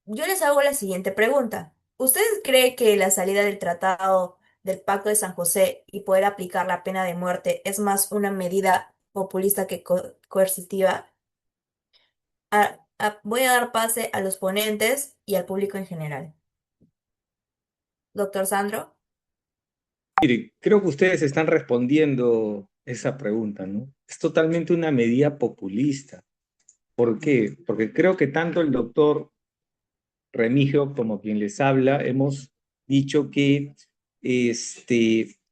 yo les hago la siguiente pregunta. ¿Ustedes creen que la salida del Tratado del Pacto de San José y poder aplicar la pena de muerte es más una medida populista que coercitiva? Voy a dar pase a los ponentes y al público en general. Doctor Sandro. Mire, creo que ustedes están respondiendo esa pregunta, ¿no? Es totalmente una medida populista. ¿Por qué? Porque creo que tanto el doctor Remigio como quien les habla hemos dicho que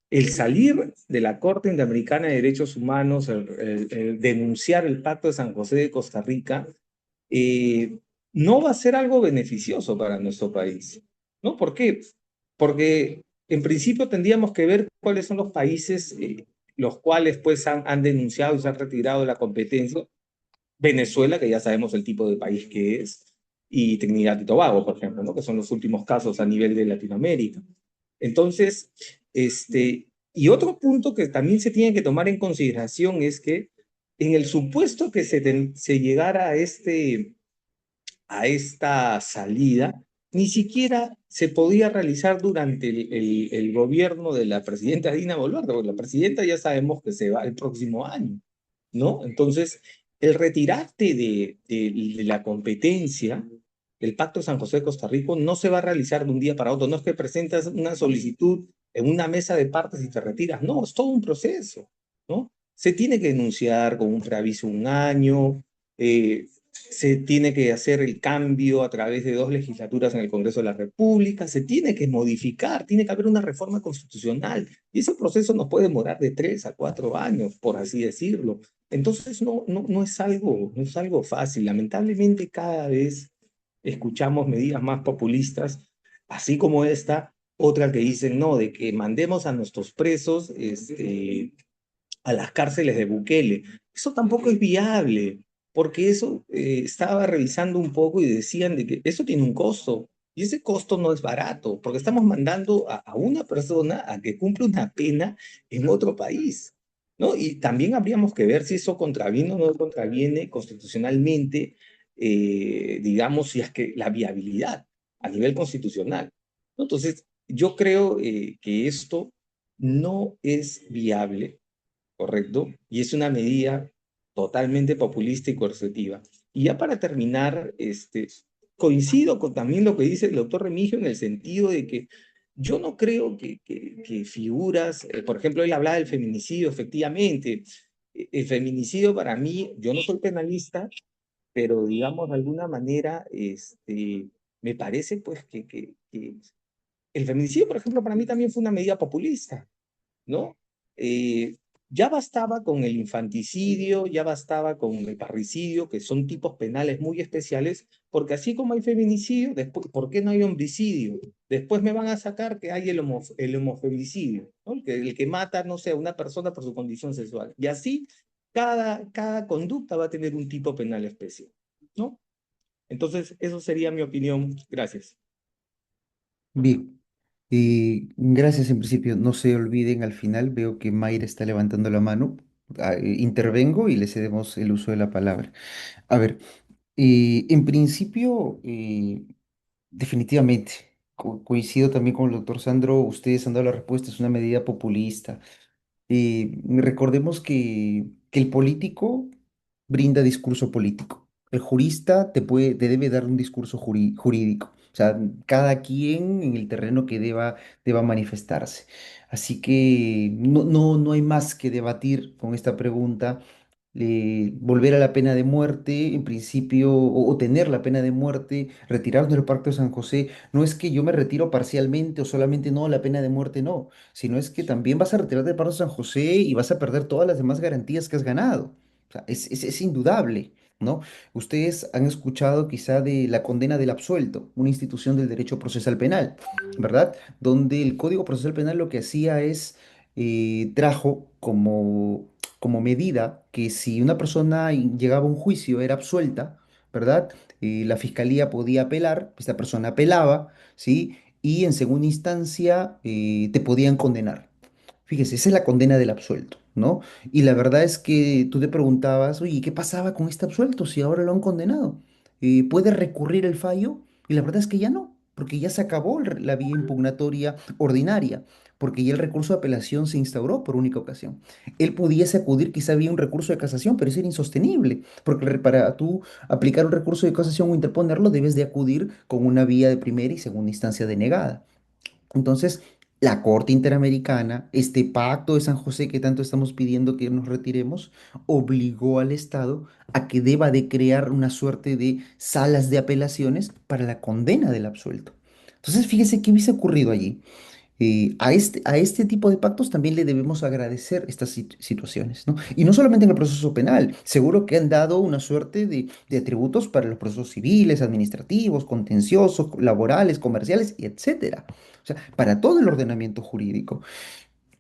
el salir de la Corte Interamericana de Derechos Humanos, el denunciar el Pacto de San José de Costa Rica, eh, no va a ser algo beneficioso para nuestro país, ¿no? ¿Por qué? Porque en principio tendríamos que ver cuáles son los países los cuales pues han denunciado y se han retirado de la competencia. Venezuela, que ya sabemos el tipo de país que es, y Trinidad y Tobago, por ejemplo, ¿no? Que son los últimos casos a nivel de Latinoamérica. Entonces, y otro punto que también se tiene que tomar en consideración es que en el supuesto que se llegara a esta salida, ni siquiera se podía realizar durante el gobierno de la presidenta Dina Boluarte, porque la presidenta ya sabemos que se va el próximo año, ¿no? Entonces, el retirarte de la competencia, el Pacto de San José de Costa Rica no se va a realizar de un día para otro, no es que presentas una solicitud en una mesa de partes y te retiras, no, es todo un proceso, ¿no? Se tiene que denunciar con un preaviso un año, se tiene que hacer el cambio a través de 2 legislaturas en el Congreso de la República, se tiene que modificar, tiene que haber una reforma constitucional, y ese proceso nos puede demorar de 3 a 4 años, por así decirlo. Entonces no es algo fácil. Lamentablemente cada vez escuchamos medidas más populistas, así como esta, otra que dicen, no, de que mandemos a nuestros presos a las cárceles de Bukele. Eso tampoco es viable, porque eso estaba revisando un poco y decían de que eso tiene un costo, y ese costo no es barato, porque estamos mandando a una persona a que cumpla una pena en otro país, ¿no? Y también habríamos que ver si eso contraviene o no contraviene constitucionalmente, digamos, si es que la viabilidad a nivel constitucional, ¿no? Entonces, yo creo que esto no es viable, ¿correcto? Y es una medida totalmente populista y coercitiva. Y ya para terminar, coincido con también lo que dice el doctor Remigio en el sentido de que yo no creo que figuras, por ejemplo, él hablaba del feminicidio, efectivamente. El feminicidio para mí, yo no soy penalista, pero digamos de alguna manera, me parece pues que el feminicidio, por ejemplo, para mí también fue una medida populista, ¿no? Eh, ya bastaba con el infanticidio, ya bastaba con el parricidio, que son tipos penales muy especiales, porque así como hay feminicidio, después, ¿por qué no hay homicidio? Después me van a sacar que hay el homofemicidio, ¿no? El que mata, no sé, a una persona por su condición sexual. Y así, cada conducta va a tener un tipo penal especial, ¿no? Entonces, eso sería mi opinión. Gracias. Bien, gracias en principio. No se olviden al final, veo que Mayra está levantando la mano. Intervengo y le cedemos el uso de la palabra. A ver, en principio, definitivamente, coincido también con el doctor Sandro, ustedes han dado la respuesta, es una medida populista. Recordemos que el político brinda discurso político. El jurista te debe dar un discurso jurídico. O sea, cada quien en el terreno que deba manifestarse. Así que no hay más que debatir con esta pregunta. Volver a la pena de muerte, en principio, o tener la pena de muerte, retirarnos del Pacto de San José, no es que yo me retiro parcialmente o solamente no, la pena de muerte no, sino es que también vas a retirarte del Pacto de San José y vas a perder todas las demás garantías que has ganado. O sea, es indudable, ¿no? Ustedes han escuchado quizá de la condena del absuelto, una institución del derecho procesal penal, ¿verdad? Donde el Código Procesal Penal lo que hacía es, trajo como medida que si una persona llegaba a un juicio, era absuelta, ¿verdad? La fiscalía podía apelar, esta persona apelaba, ¿sí? Y en segunda instancia te podían condenar. Fíjese, esa es la condena del absuelto, ¿no? Y la verdad es que tú te preguntabas, oye, ¿qué pasaba con este absuelto si ahora lo han condenado? ¿Puede recurrir el fallo? Y la verdad es que ya no, porque ya se acabó la vía impugnatoria ordinaria, porque ya el recurso de apelación se instauró por única ocasión. Él pudiese acudir, quizá había un recurso de casación, pero eso era insostenible, porque para tú aplicar un recurso de casación o interponerlo, debes de acudir con una vía de primera y segunda instancia denegada. Entonces, la Corte Interamericana, este pacto de San José que tanto estamos pidiendo que nos retiremos, obligó al Estado a que deba de crear una suerte de salas de apelaciones para la condena del absuelto. Entonces, fíjese qué hubiese ocurrido allí. A este tipo de pactos también le debemos agradecer estas situaciones, ¿no? Y no solamente en el proceso penal, seguro que han dado una suerte de atributos para los procesos civiles, administrativos, contenciosos, laborales, comerciales, y etcétera. O sea, para todo el ordenamiento jurídico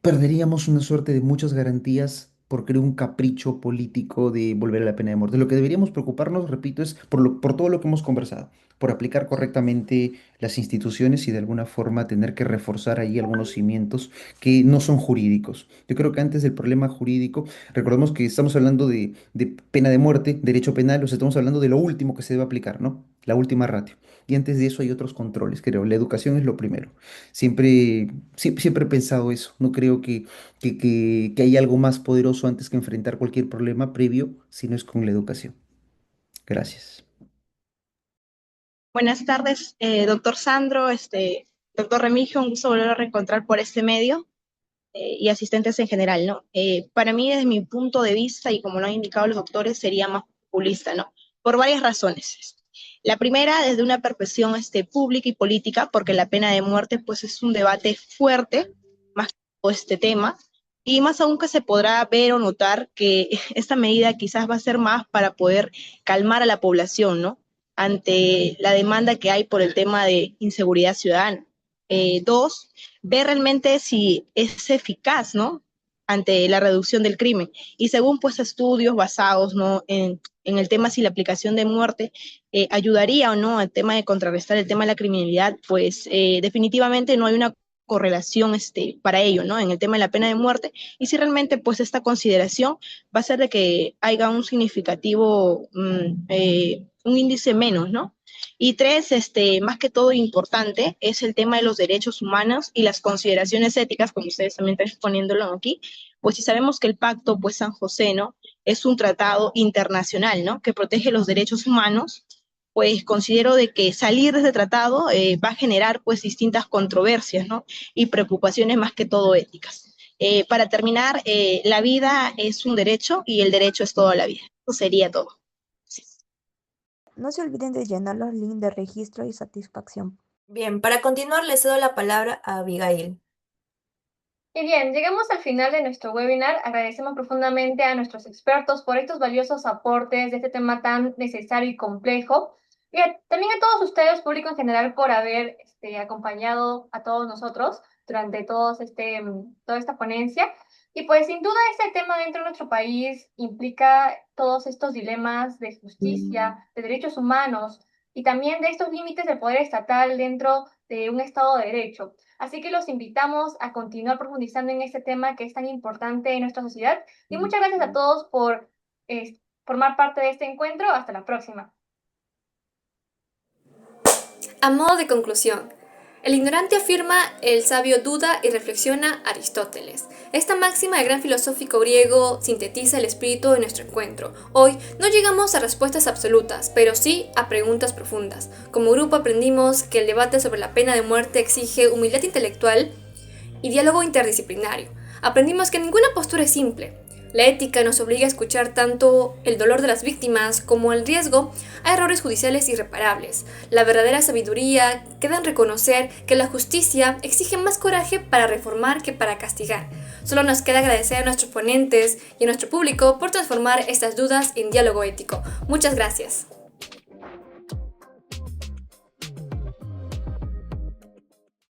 perderíamos una suerte de muchas garantías por crear un capricho político de volver a la pena de muerte. Lo que deberíamos preocuparnos, repito, es por todo lo que hemos conversado, por aplicar correctamente las instituciones y de alguna forma tener que reforzar ahí algunos cimientos que no son jurídicos. Yo creo que antes del problema jurídico, recordemos que estamos hablando de pena de muerte, derecho penal, o sea, estamos hablando de lo último que se debe aplicar, ¿no? La última ratio. Y antes de eso hay otros controles, creo. La educación es lo primero. Siempre he pensado eso. No creo que haya algo más poderoso antes que enfrentar cualquier problema previo, si no es con la educación. Gracias. Buenas tardes, doctor Sandro, doctor Remigio, un gusto volver a reencontrar por este medio y asistentes en general, ¿no? Para mí, desde mi punto de vista, y como lo han indicado los doctores, sería más populista, ¿no? Por varias razones. La primera, desde una perspectiva pública y política, porque la pena de muerte pues, es un debate fuerte, más que todo este tema, y más aún que se podrá ver o notar que esta medida quizás va a ser más para poder calmar a la población, ¿no? Ante la demanda que hay por el tema de inseguridad ciudadana. Dos, ver realmente si es eficaz, ¿no? Ante la reducción del crimen. Y según pues estudios basados, ¿no? en el tema si la aplicación de muerte ayudaría o no al tema de contrarrestar el tema de la criminalidad, pues definitivamente no hay una correlación para ello, ¿no? En el tema de la pena de muerte, y si realmente pues esta consideración va a ser de que haya un significativo, un índice menos, ¿no? Y tres, más que todo importante, es el tema de los derechos humanos y las consideraciones éticas, como ustedes también están exponiéndolo aquí, pues si sabemos que el Pacto pues San José, ¿no? Es un tratado internacional, ¿no? Que protege los derechos humanos, pues considero de que salir de ese tratado va a generar pues distintas controversias, ¿no? Y preocupaciones más que todo éticas. Para terminar, la vida es un derecho y el derecho es toda la vida. Eso sería todo. No se olviden de llenar los links de registro y satisfacción. Bien, para continuar le cedo la palabra a Abigail. Y bien, llegamos al final de nuestro webinar. Agradecemos profundamente a nuestros expertos por estos valiosos aportes de este tema tan necesario y complejo. Y también a todos ustedes, público en general, por haber acompañado a todos nosotros durante toda esta ponencia. Y pues sin duda este tema dentro de nuestro país implica todos estos dilemas de justicia, de derechos humanos y también de estos límites del poder estatal dentro de un Estado de Derecho. Así que los invitamos a continuar profundizando en este tema que es tan importante en nuestra sociedad. Y muchas gracias a todos por formar parte de este encuentro. Hasta la próxima. A modo de conclusión, el ignorante afirma, el sabio duda y reflexiona Aristóteles. Esta máxima del gran filosófico griego sintetiza el espíritu de nuestro encuentro. Hoy no llegamos a respuestas absolutas, pero sí a preguntas profundas. Como grupo aprendimos que el debate sobre la pena de muerte exige humildad intelectual y diálogo interdisciplinario. Aprendimos que ninguna postura es simple. La ética nos obliga a escuchar tanto el dolor de las víctimas como el riesgo a errores judiciales irreparables. La verdadera sabiduría queda en reconocer que la justicia exige más coraje para reformar que para castigar. Solo nos queda agradecer a nuestros ponentes y a nuestro público por transformar estas dudas en diálogo ético. Muchas gracias.